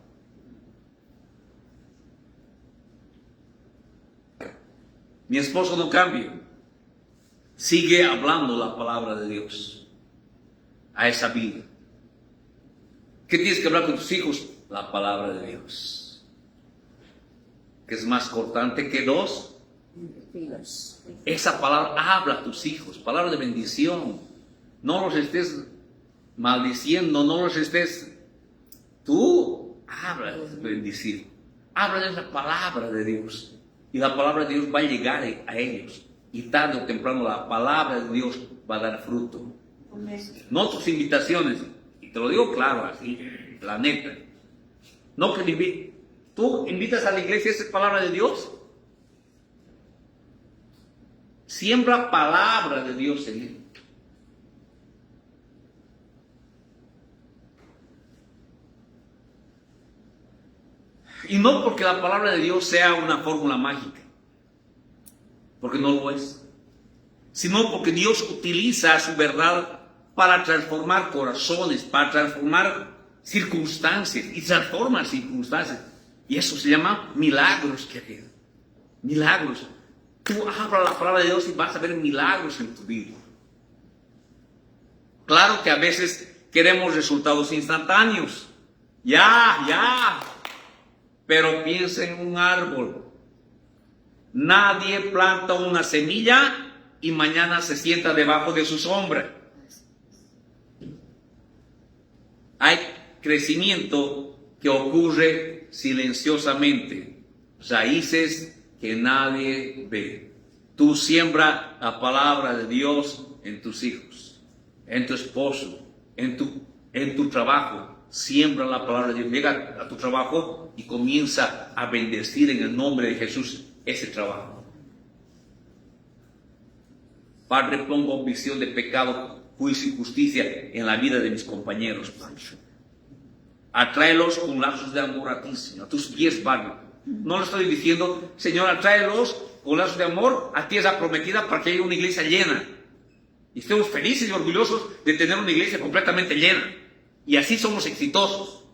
Mi esposo no cambia. Sigue hablando la palabra de Dios a esa vida. ¿Qué tienes que hablar con tus hijos? La palabra de Dios. Que es más cortante que dos. Esa palabra habla a tus hijos, palabra de bendición. No los estés maldiciendo, no los estés. Tú habla de bendición. Habla de la palabra de Dios. Y la palabra de Dios va a llegar a ellos. Y tarde o temprano la palabra de Dios va a dar fruto. No tus invitaciones. Y te lo digo claro, así, la neta. No que tú invitas a la iglesia, esa es palabra de Dios. Siembra palabra de Dios en él. Y no porque la palabra de Dios sea una fórmula mágica, porque no lo es, sino porque Dios utiliza su verdad para transformar corazones, para transformar circunstancias, y transforma circunstancias. Y eso se llama milagros, querido. Milagros. Tú hablas la palabra de Dios y vas a ver milagros en tu vida. Claro que a veces queremos resultados instantáneos. Ya. Pero piensa en un árbol. Nadie planta una semilla y mañana se sienta debajo de su sombra. Hay crecimiento que ocurre silenciosamente. Raíces que nadie ve. Tú siembra la palabra de Dios en tus hijos, en tu esposo, en tu trabajo. Siembra la palabra de Dios. Llega a tu trabajo y comienza a bendecir en el nombre de Jesús ese trabajo. Padre, pongo visión de pecado, juicio y justicia en la vida de mis compañeros, Padre. Atráelos con lazos de amor a ti, Señor, a tus pies, Padre. No lo estoy diciendo, Señor, atráelos con lazos de amor a tierra prometida para que haya una iglesia llena. Y estemos felices y orgullosos de tener una iglesia completamente llena. Y así somos exitosos.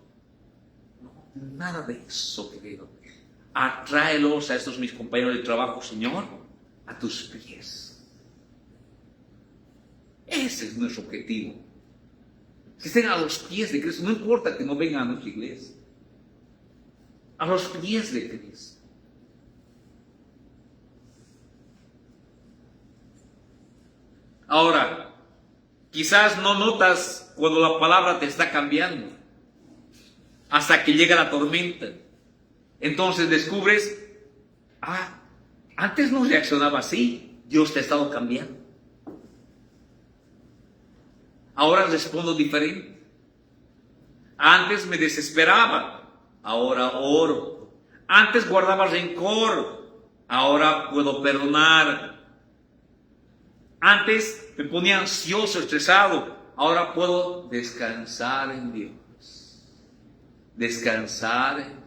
No, nada de eso, querido. Atráelos a estos mis compañeros de trabajo, Señor, a tus pies. Ese es nuestro objetivo. Que estén a los pies de Cristo. No importa que no vengan a nuestra iglesia. A los pies de Cristo. Ahora, quizás no notas cuando la palabra te está cambiando. Hasta que llega la tormenta. Entonces descubres, antes no reaccionaba así. Dios te ha estado cambiando. Ahora respondo diferente. Antes me desesperaba, ahora oro. Antes guardaba rencor, ahora puedo perdonar. Antes me ponía ansioso, estresado, ahora puedo descansar en Dios. Descansar en Dios.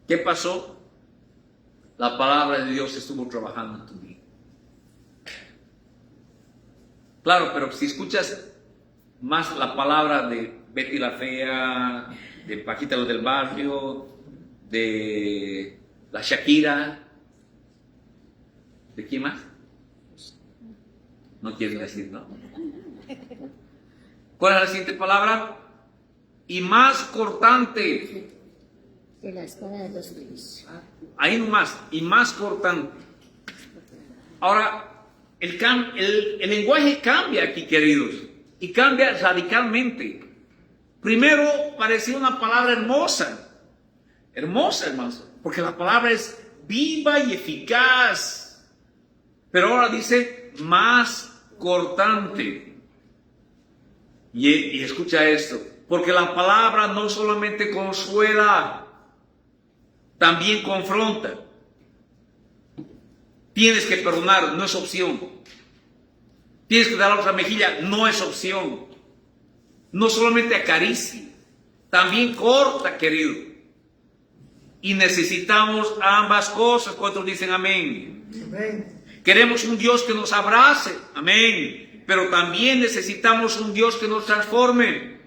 ¿Qué pasó? La palabra de Dios estuvo trabajando en tu vida. Claro, pero si escuchas más la palabra de Betty la Fea, de Paquita lo del barrio, de la Shakira, ¿de quién más? No quieren decir, ¿no? ¿Cuál es la siguiente palabra? Y más cortante. De la espada de los filos. Ahí nomás, y más cortante. Ahora, el lenguaje cambia aquí, queridos, y cambia radicalmente. Primero parecía una palabra hermosa, hermanos, porque la palabra es viva y eficaz, pero ahora dice más cortante. Y escucha esto, porque la palabra no solamente consuela, también confronta. Tienes que perdonar, no es opción. Tienes que dar otra mejilla, no es opción. No solamente acaricia, también corta, querido. Y necesitamos ambas cosas. ¿Cuántos dicen amén? Amén. Queremos un Dios que nos abrace, amén. Pero también necesitamos un Dios que nos transforme.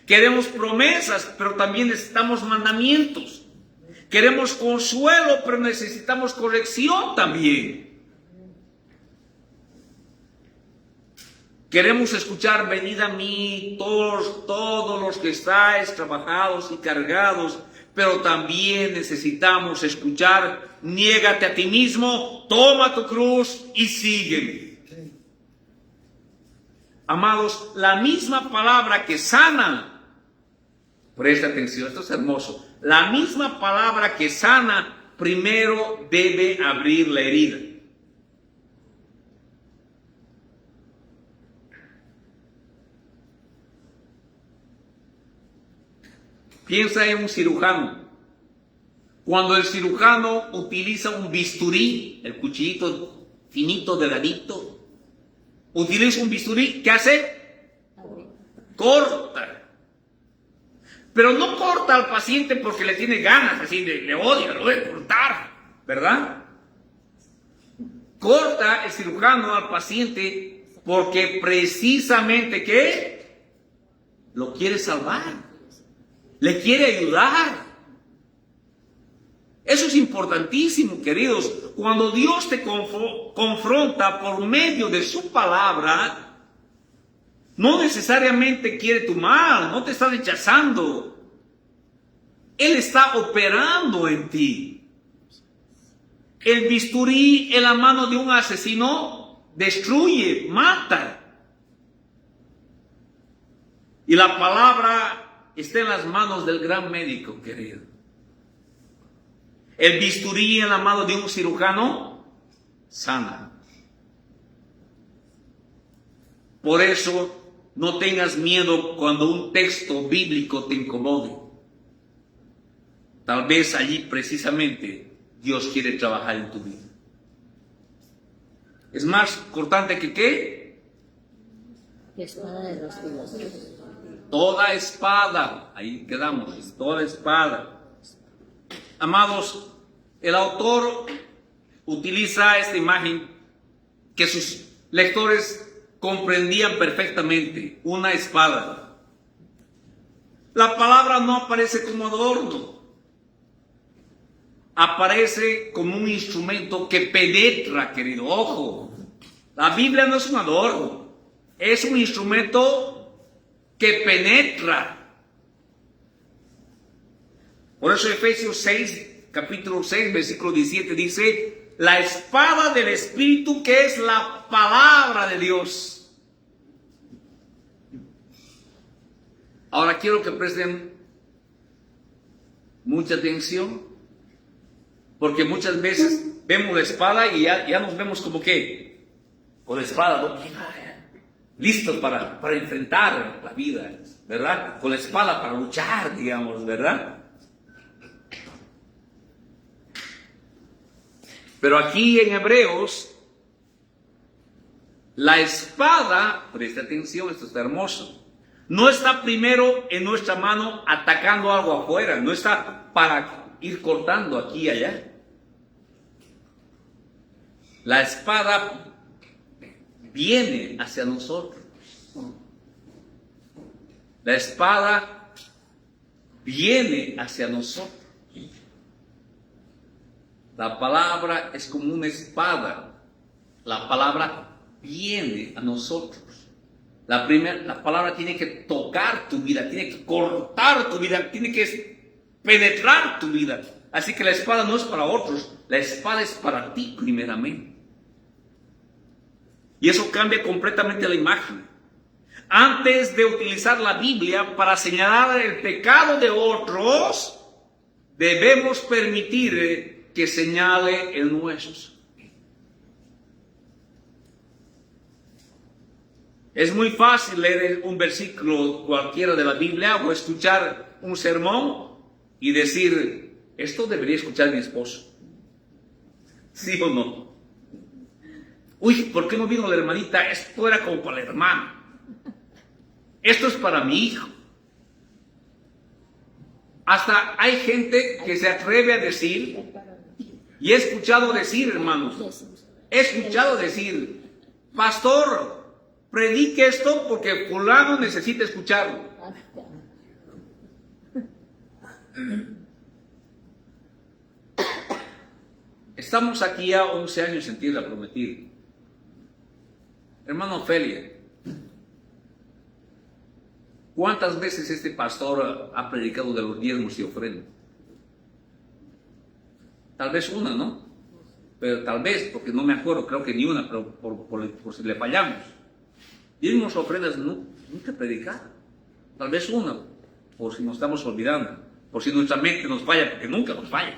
Queremos promesas, pero también necesitamos mandamientos. Queremos consuelo, pero necesitamos corrección también. Queremos escuchar, venid a mí todos los que estáis trabajados y cargados, pero también necesitamos escuchar, niégate a ti mismo, toma tu cruz y sígueme. Amados, la misma palabra que sana, presta atención, esto es hermoso. La misma palabra que sana primero debe abrir la herida. Piensa en un cirujano. Cuando el cirujano utiliza un bisturí, el cuchillito finito, delgadito, utiliza un bisturí, ¿qué hace? Corta. Pero no corta al paciente porque le tiene ganas, así le odia, lo debe cortar, ¿verdad? Corta el cirujano al paciente porque precisamente, ¿qué? Lo quiere salvar. le quiere ayudar. Eso es importantísimo, queridos. Cuando Dios te confronta por medio de su palabra, no necesariamente quiere tu mal, no te está rechazando. Él está operando en ti. El bisturí en la mano de un asesino destruye, mata. Y la palabra está en las manos del gran médico, querido. El bisturí en la mano de un cirujano sana. Por eso no tengas miedo cuando un texto bíblico te incomode. Tal vez allí precisamente Dios quiere trabajar en tu vida. Es más cortante que ¿qué? La espada de dos filos. Toda espada. Ahí quedamos. Toda espada. Amados, el autor utiliza esta imagen que sus lectores comprendían perfectamente, una espada. La palabra no aparece como adorno, aparece como un instrumento que penetra, querido. Ojo, la Biblia no es un adorno, es un instrumento que penetra. Por eso Efesios 6, capítulo 6, versículo 17 dice, la espada del Espíritu, que es la palabra de Dios. Ahora quiero que presten mucha atención, porque muchas veces vemos la espada y ya nos vemos como que con la espada, ¿no? Listos para enfrentar la vida, ¿verdad? Con la espada para luchar, digamos, ¿verdad? Pero aquí en Hebreos, la espada, presta atención, esto está hermoso, no está primero en nuestra mano atacando algo afuera, no está para ir cortando aquí y allá. La espada viene hacia nosotros. La espada viene hacia nosotros. La palabra es como una espada. La palabra viene a nosotros. La palabra tiene que tocar tu vida, tiene que cortar tu vida, tiene que penetrar tu vida. Así que la espada no es para otros, la espada es para ti primeramente. Y eso cambia completamente la imagen. Antes de utilizar la Biblia para señalar el pecado de otros, debemos permitir que señale el nuestro. Es muy fácil leer un versículo cualquiera de la Biblia o escuchar un sermón y decir, esto debería escuchar mi esposo. ¿Sí o no? Uy, ¿por qué no vino la hermanita? Esto era como para la hermana. Esto es para mi hijo. Hasta hay gente que se atreve a decir, y he escuchado decir, hermanos, he escuchado decir, pastor, predique esto porque fulano necesita escucharlo. Estamos aquí a 11 años en tierra prometida. Hermano Ofelia, ¿cuántas veces este pastor ha predicado de los diezmos y ofrendas? Tal vez una, ¿no? Pero tal vez, porque no me acuerdo, creo que ni una, pero por si le fallamos. Diezmos y ofrendas nunca he predicado. Tal vez una, por si nos estamos olvidando, por si nuestra mente nos falla, porque nunca nos falla.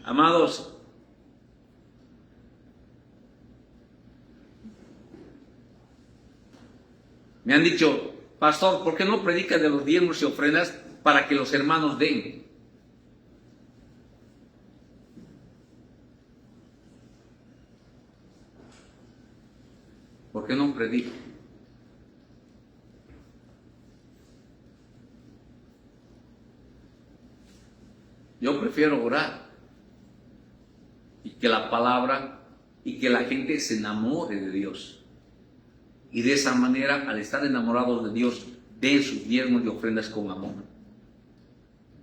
Amados, me han dicho, pastor, ¿por qué no predica de los diezmos y ofrendas para que los hermanos den? ¿Por qué no predica? Yo prefiero orar y que la palabra y que la gente se enamore de Dios. Y de esa manera, al estar enamorados de Dios, den sus diezmos y ofrendas con amor.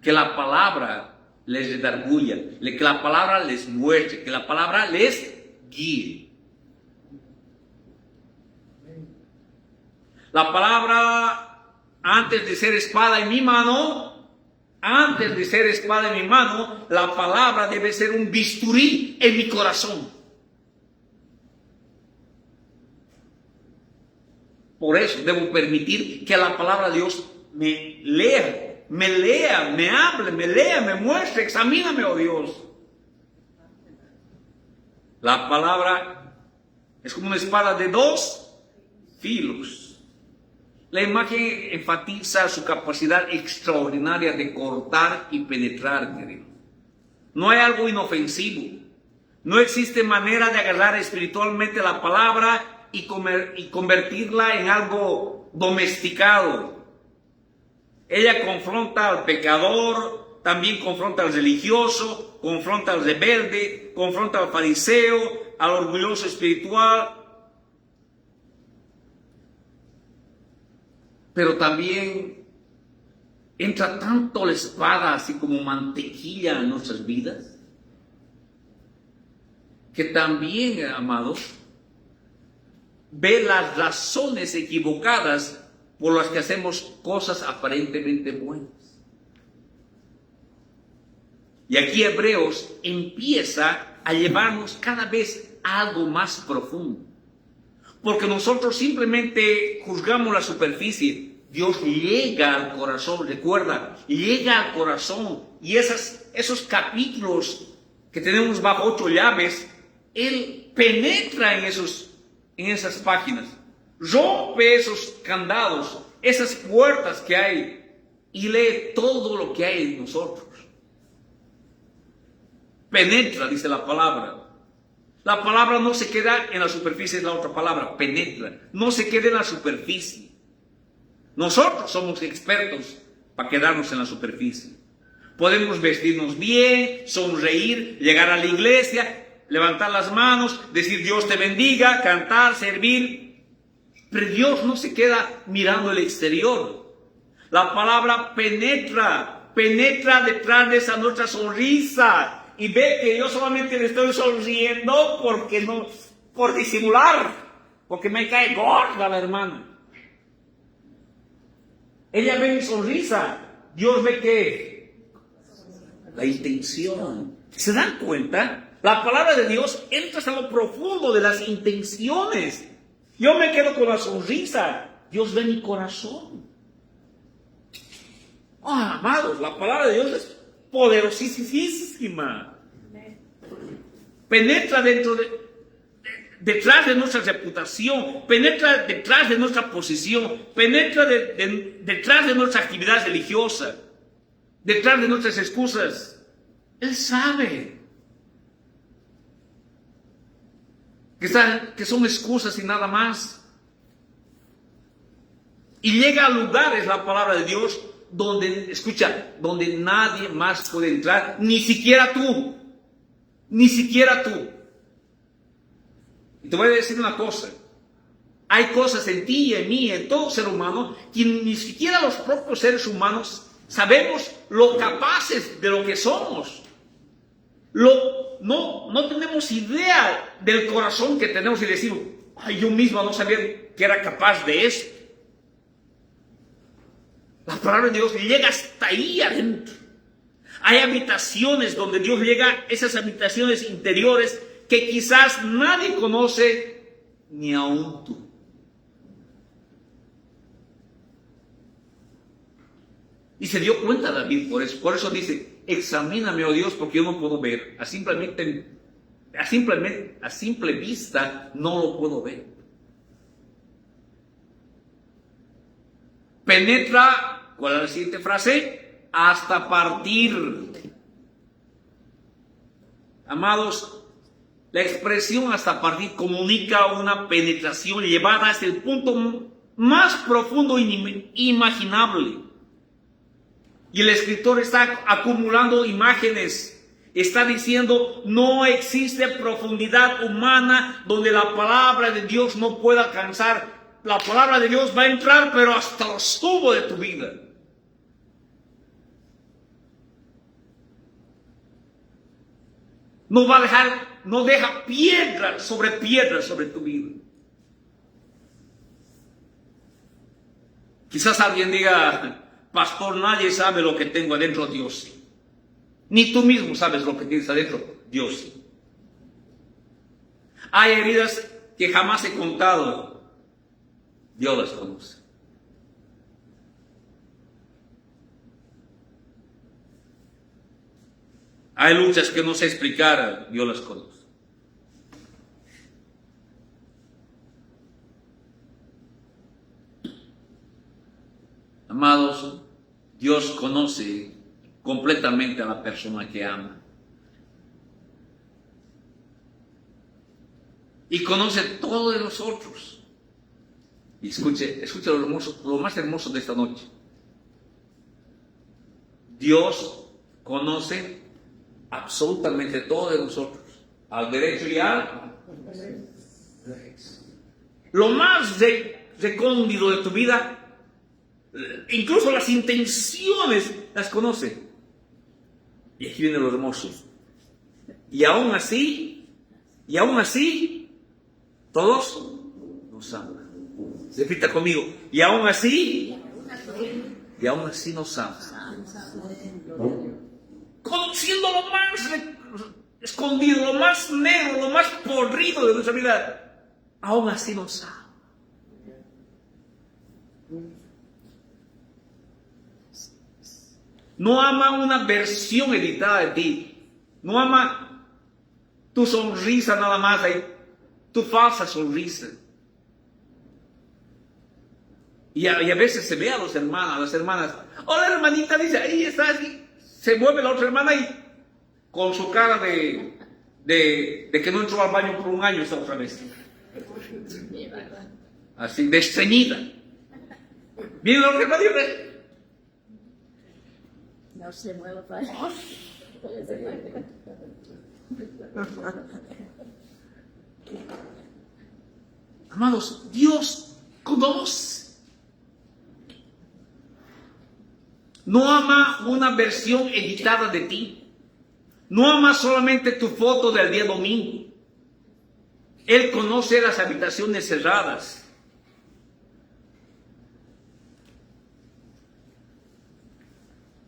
Que la palabra les redarguya, que la palabra les muestre, que la palabra les guíe. La palabra, antes de ser espada en mi mano, la palabra debe ser un bisturí en mi corazón. Por eso debo permitir que la palabra de Dios me lea, me hable, me muestre, examíname, oh Dios. La palabra es como una espada de dos filos. La imagen enfatiza su capacidad extraordinaria de cortar y penetrar, querido. No hay algo inofensivo. No existe manera de agarrar espiritualmente la palabra y convertirla en algo domesticado. Ella confronta al pecador, también confronta al religioso, confronta al rebelde, confronta al fariseo, al orgulloso espiritual. Pero también entra tanto la espada así como mantequilla en nuestras vidas, que también, amados, ve las razones equivocadas por las que hacemos cosas aparentemente buenas. Y aquí Hebreos empieza a llevarnos cada vez a algo más profundo. Porque nosotros simplemente juzgamos la superficie. Dios llega al corazón, recuerda, llega al corazón. Y esos capítulos que tenemos bajo 8 llaves, Él penetra en esas páginas, rompe esos candados, esas puertas que hay, y lee todo lo que hay en nosotros. Penetra, dice la palabra. La palabra no se queda en la superficie, es la otra palabra, penetra. No se queda en la superficie. Nosotros somos expertos para quedarnos en la superficie. Podemos vestirnos bien, sonreír, llegar a la iglesia, levantar las manos, decir Dios te bendiga, cantar, servir. Pero Dios no se queda mirando el exterior. La palabra penetra detrás de esa nuestra sonrisa. Y ve que yo solamente le estoy sonriendo por disimular, porque me cae gorda la hermana. Ella ve mi sonrisa, Dios ve que la intención. ¿Se dan cuenta? La palabra de Dios entra hasta lo profundo de las intenciones. Yo me quedo con la sonrisa, Dios ve mi corazón. Amados, la palabra de Dios es poderosísima. Penetra detrás de nuestra reputación, penetra detrás de nuestra posición, penetra detrás de nuestra actividad religiosa, detrás de nuestras excusas. Él sabe que son excusas y nada más. Y llega a lugares, la palabra de Dios, donde nadie más puede entrar, ni siquiera tú. Ni siquiera tú. Y te voy a decir una cosa. Hay cosas en ti y en mí, en todo ser humano, que ni siquiera los propios seres humanos sabemos lo capaces de lo que somos. No tenemos idea del corazón que tenemos y decimos, ay, yo mismo no sabía que era capaz de eso. La palabra de Dios llega hasta ahí adentro. Hay habitaciones donde Dios llega, esas habitaciones interiores que quizás nadie conoce, ni aún tú. Y se dio cuenta David por eso. Por eso dice, examíname, oh Dios, porque yo no puedo ver. A simple vista no lo puedo ver. Penetra, ¿cuál es la siguiente frase? Hasta partir. Amados, la expresión hasta partir comunica una penetración llevada hasta el punto más profundo imaginable. Y el escritor está acumulando imágenes. Está diciendo, no existe profundidad humana donde la palabra de Dios no pueda alcanzar. la palabra de Dios va a entrar, pero hasta los tubos de tu vida. No va a dejar, no deja piedra sobre tu vida. Quizás alguien diga, pastor, nadie sabe lo que tengo adentro, Dios sí. Ni tú mismo sabes lo que tienes adentro, Dios sí. Hay heridas que jamás he contado, Dios las conoce. Hay luchas que no sé explicar, Dios las conoce. Amados, Dios conoce completamente a la persona que ama. Y conoce todo de nosotros. Y escuche lo más hermoso de esta noche. Dios conoce absolutamente todo de nosotros, al derecho y al revés. Lo más recóndito de tu vida, incluso las intenciones las conoce. Y aquí viene lo hermoso. Y aún así, todos nos aman. Repita conmigo. Y aún así nos aman. Conociendo lo más escondido, lo más negro, lo más podrido de nuestra vida, aún así nos ama. No ama una versión editada de ti. No ama tu sonrisa nada más, tu falsa sonrisa. Y a veces se ve a las hermanas. Hola, hermanita, dice, ahí está, así. Se mueve la otra hermana y con su cara de que no entró al baño por un año esta otra vez. Así, desceñida. Viene la otra hermana y no se mueva para Amados, Dios conoce. No ama una versión editada de ti. No ama solamente tu foto del día domingo. Él conoce las habitaciones cerradas.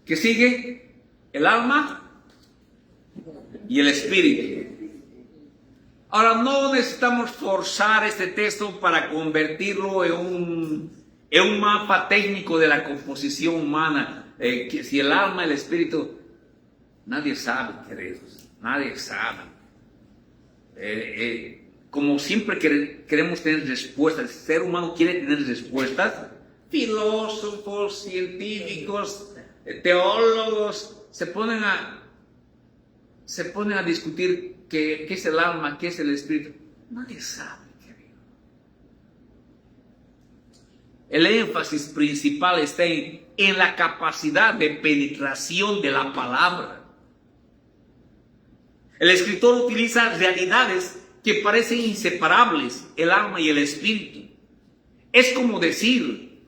¿Qué sigue? El alma y el espíritu. Ahora, no necesitamos forzar este texto para convertirlo en un mapa técnico de la composición humana. Que si el alma, el espíritu, nadie sabe, queridos, nadie sabe. Como siempre queremos tener respuestas, el ser humano quiere tener respuestas. Filósofos, científicos, teólogos se ponen a discutir qué es el alma, qué es el espíritu. Nadie sabe. El énfasis principal está en la capacidad de penetración de la palabra. El escritor utiliza realidades que parecen inseparables, el alma y el espíritu. Es como decir,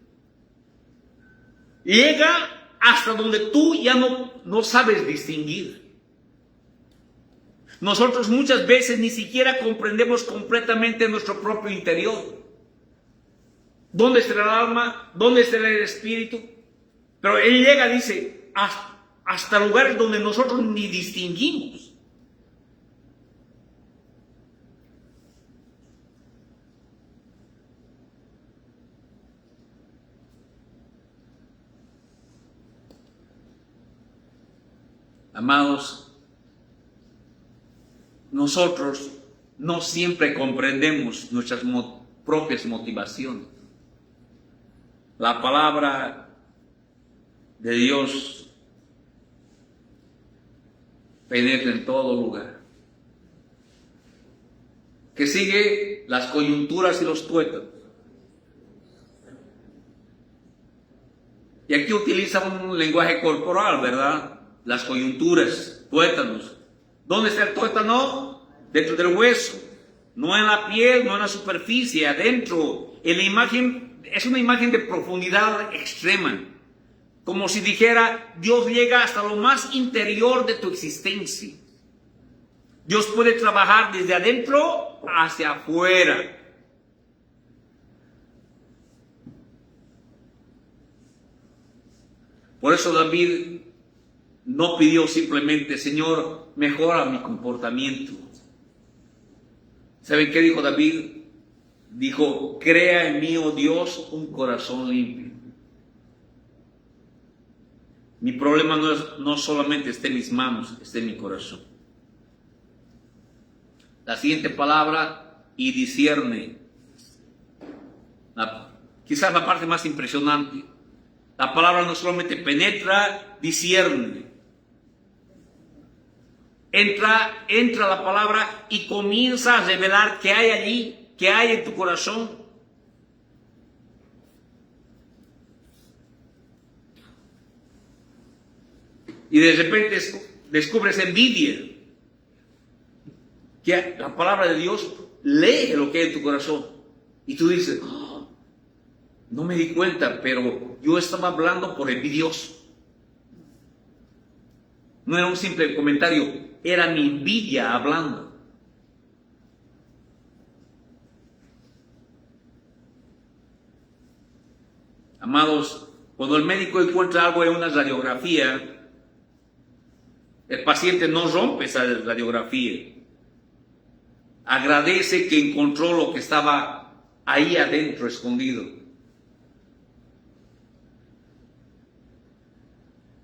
llega hasta donde tú ya no sabes distinguir. Nosotros muchas veces ni siquiera comprendemos completamente nuestro propio interior. ¿Dónde está el alma? ¿Dónde está el espíritu? Pero él llega, dice, hasta lugares donde nosotros ni distinguimos. Amados, nosotros no siempre comprendemos nuestras propias motivaciones. La palabra de Dios penetra en todo lugar. Que sigue las coyunturas y los tuétanos. Y aquí utiliza un lenguaje corporal, ¿verdad? Las coyunturas, tuétanos. ¿Dónde está el tuétano? Dentro del hueso. No en la piel, no en la superficie, adentro, en la imagen, es una imagen de profundidad extrema. Como si dijera, Dios llega hasta lo más interior de tu existencia. Dios puede trabajar desde adentro hacia afuera. Por eso David no pidió simplemente, Señor, mejora mi comportamiento. ¿Saben qué dijo David? Dijo, crea en mí, oh Dios, un corazón limpio. Mi problema no solamente está en mis manos, está en mi corazón. La siguiente palabra, y discierne. Quizás la parte más impresionante. La palabra no solamente penetra, discierne. Entra la palabra y comienza a revelar qué hay allí, qué hay en tu corazón. Y de repente descubres envidia. Que la palabra de Dios lee lo que hay en tu corazón. Y tú dices, oh, no me di cuenta, pero yo estaba hablando por envidioso. No era un simple comentario, era mi envidia hablando. Amados, cuando el médico encuentra algo en una radiografía, el paciente no rompe esa radiografía. Agradece que encontró lo que estaba ahí adentro escondido.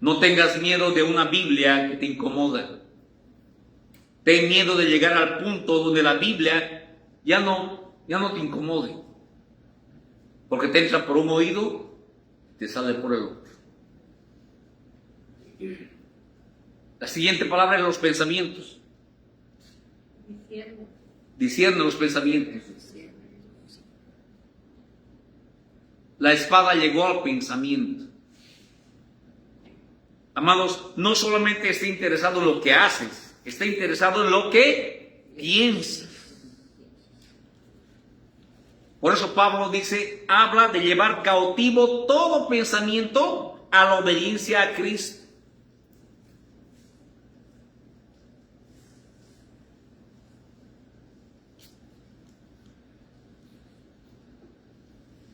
No tengas miedo de una Biblia que te incomoda. Ten miedo de llegar al punto donde la Biblia ya no te incomode. Porque te entra por un oído y te sale por el otro. La siguiente palabra es los pensamientos. Discierne los pensamientos. La espada llegó al pensamiento. Amados, no solamente está interesado en lo que haces, está interesado en lo que piensas. Por eso Pablo dice, habla de llevar cautivo todo pensamiento a la obediencia a Cristo.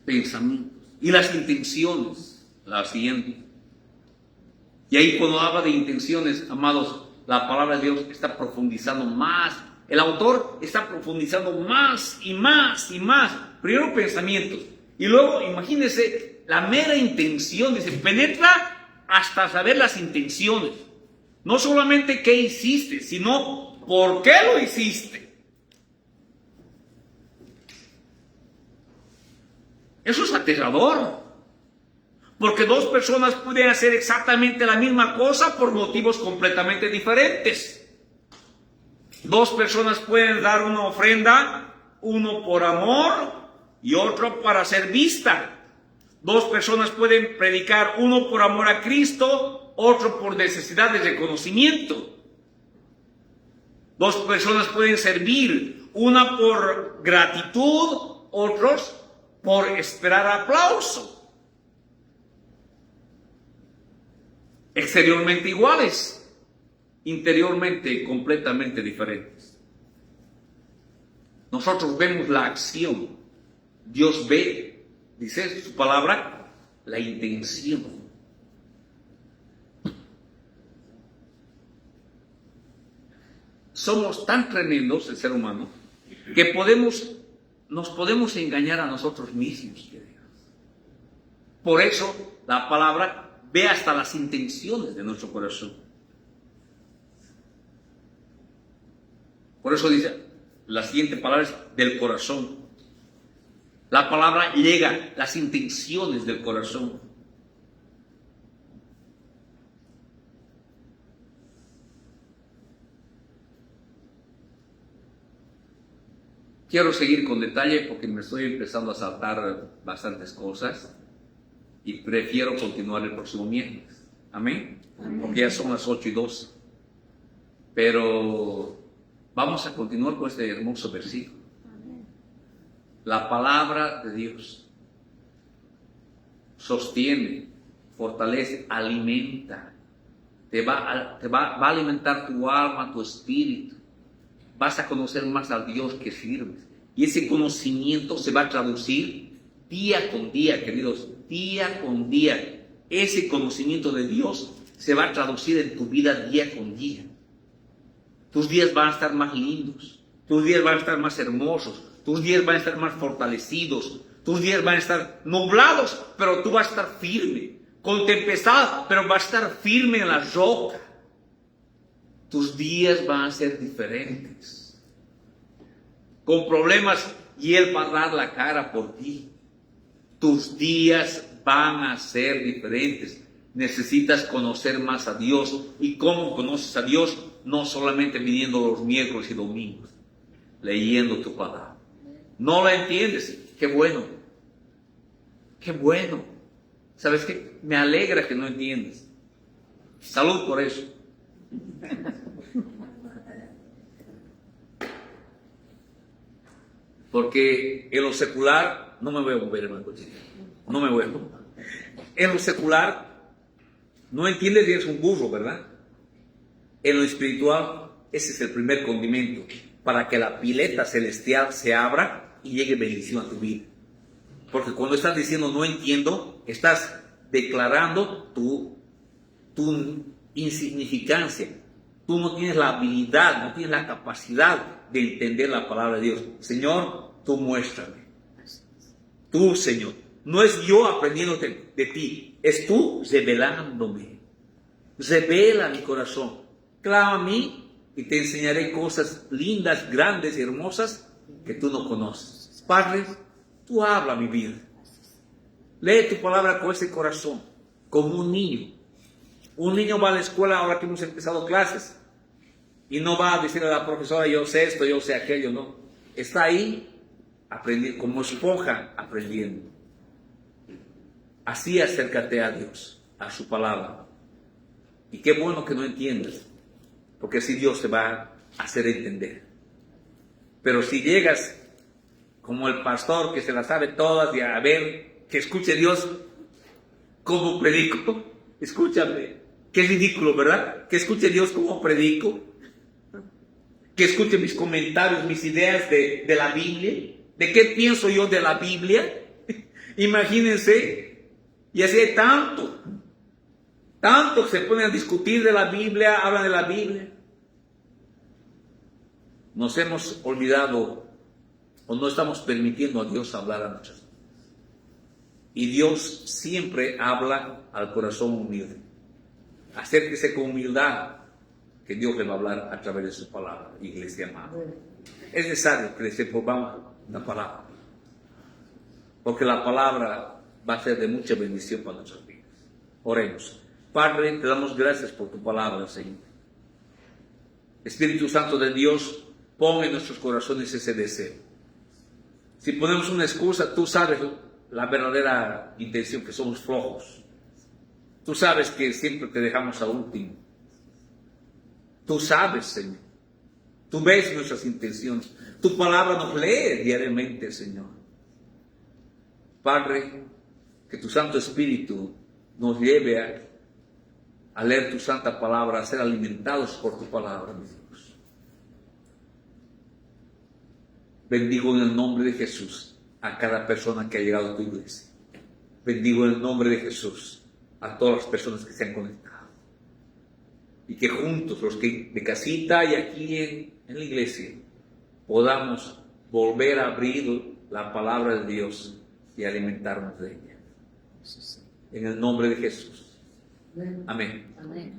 Pensamientos. Y las intenciones, la siguiente. Y ahí cuando habla de intenciones, amados, la palabra de Dios está profundizando más. El autor está profundizando más y más y más. Primero pensamientos. Y luego, imagínense, la mera intención. Dice, penetra hasta saber las intenciones. No solamente qué hiciste, sino por qué lo hiciste. Eso es aterrador. Porque dos personas pueden hacer exactamente la misma cosa por motivos completamente diferentes. Dos personas pueden dar una ofrenda, uno por amor y otro para ser vista. Dos personas pueden predicar, uno por amor a Cristo, otro por necesidad de reconocimiento. Dos personas pueden servir, una por gratitud, otros por esperar aplauso. Exteriormente iguales, interiormente completamente diferentes. Nosotros vemos la acción, Dios ve, dice su palabra, la intención. Somos tan tremendos, el ser humano, que nos podemos engañar a nosotros mismos. Por eso la palabra ve hasta las intenciones de nuestro corazón. Por eso dice, la siguiente palabra es del corazón. La palabra llega, las intenciones del corazón. Quiero seguir con detalle porque me estoy empezando a saltar bastantes cosas. Y prefiero continuar el próximo miércoles. Amén. Porque ya son las 8:02. Pero vamos a continuar con este hermoso versículo. La palabra de Dios sostiene, fortalece, alimenta. Va a alimentar tu alma, tu espíritu. Vas a conocer más al Dios que sirves. Y ese conocimiento se va a traducir día con día, queridos, día con día. Ese conocimiento de Dios se va a traducir en tu vida día con día. Tus días van a estar más lindos, tus días van a estar más hermosos, tus días van a estar más fortalecidos, tus días van a estar nublados, pero tú vas a estar firme, con tempestad, pero vas a estar firme en la roca. Tus días van a ser diferentes. Con problemas, y Él va a dar la cara por ti. Tus días van a ser diferentes. Necesitas conocer más a Dios. ¿Y cómo conoces a Dios? No solamente viniendo los miércoles y domingos, leyendo tu palabra. ¿No la entiendes? ¡Qué bueno! ¡Qué bueno! ¿Sabes qué? Me alegra que no entiendas. Salud por eso. Porque en lo secular, no me voy a mover, hermano. No me voy a mover. En lo secular, no entiendes y eres un burro, ¿verdad? En lo espiritual, ese es el primer condimento para que la pileta celestial se abra y llegue bendición a tu vida. Porque cuando estás diciendo no entiendo, estás declarando tu insignificancia. Tú no tienes la habilidad, no tienes la capacidad de entender la palabra de Dios. Señor, tú muéstrame. Tú, Señor. No es yo aprendiendo de ti, es tú revelándome. Revela mi corazón. Clama a mí y te enseñaré cosas lindas, grandes y hermosas que tú no conoces. Padre, tú habla mi vida. Lee tu palabra con ese corazón, como un niño. Un niño va a la escuela ahora que hemos empezado clases y no va a decirle a la profesora, yo sé esto, yo sé aquello, no. Está ahí aprendiendo, como esponja aprendiendo. Así acércate a Dios, a su palabra. Y qué bueno que no entiendas, porque así Dios te va a hacer entender. Pero si llegas como el pastor que se las sabe todas y a ver, que escuche Dios cómo predico, escúchame, qué ridículo, ¿verdad? Que escuche Dios cómo predico, que escuche mis comentarios, mis ideas de la Biblia, de qué pienso yo de la Biblia. Imagínense, y así hay tanto que se ponen a discutir de la Biblia, hablan de la Biblia. Nos hemos olvidado o no estamos permitiendo a Dios hablar a nuestras vidas. Y Dios siempre habla al corazón humilde. Acérquese con humildad, que Dios le va a hablar a través de su palabra, iglesia amada. Es necesario que le sepamos la palabra, porque la palabra va a ser de mucha bendición para nuestras vidas. Oremos. Padre, te damos gracias por tu palabra, Señor. Espíritu Santo de Dios, pon en nuestros corazones ese deseo. Si ponemos una excusa, tú sabes la verdadera intención, que somos flojos. Tú sabes que siempre te dejamos a último. Tú sabes, Señor. Tú ves nuestras intenciones. Tu palabra nos lee diariamente, Señor. Padre, que tu Santo Espíritu nos lleve a leer tu santa palabra, a ser alimentados por tu palabra, mi Dios. Bendigo en el nombre de Jesús a cada persona que ha llegado a tu iglesia. Bendigo en el nombre de Jesús a todas las personas que se han conectado. Y que juntos, los que de casita y aquí en la iglesia, podamos volver a abrir la palabra de Dios y alimentarnos de ella. En el nombre de Jesús. Amén. Amén.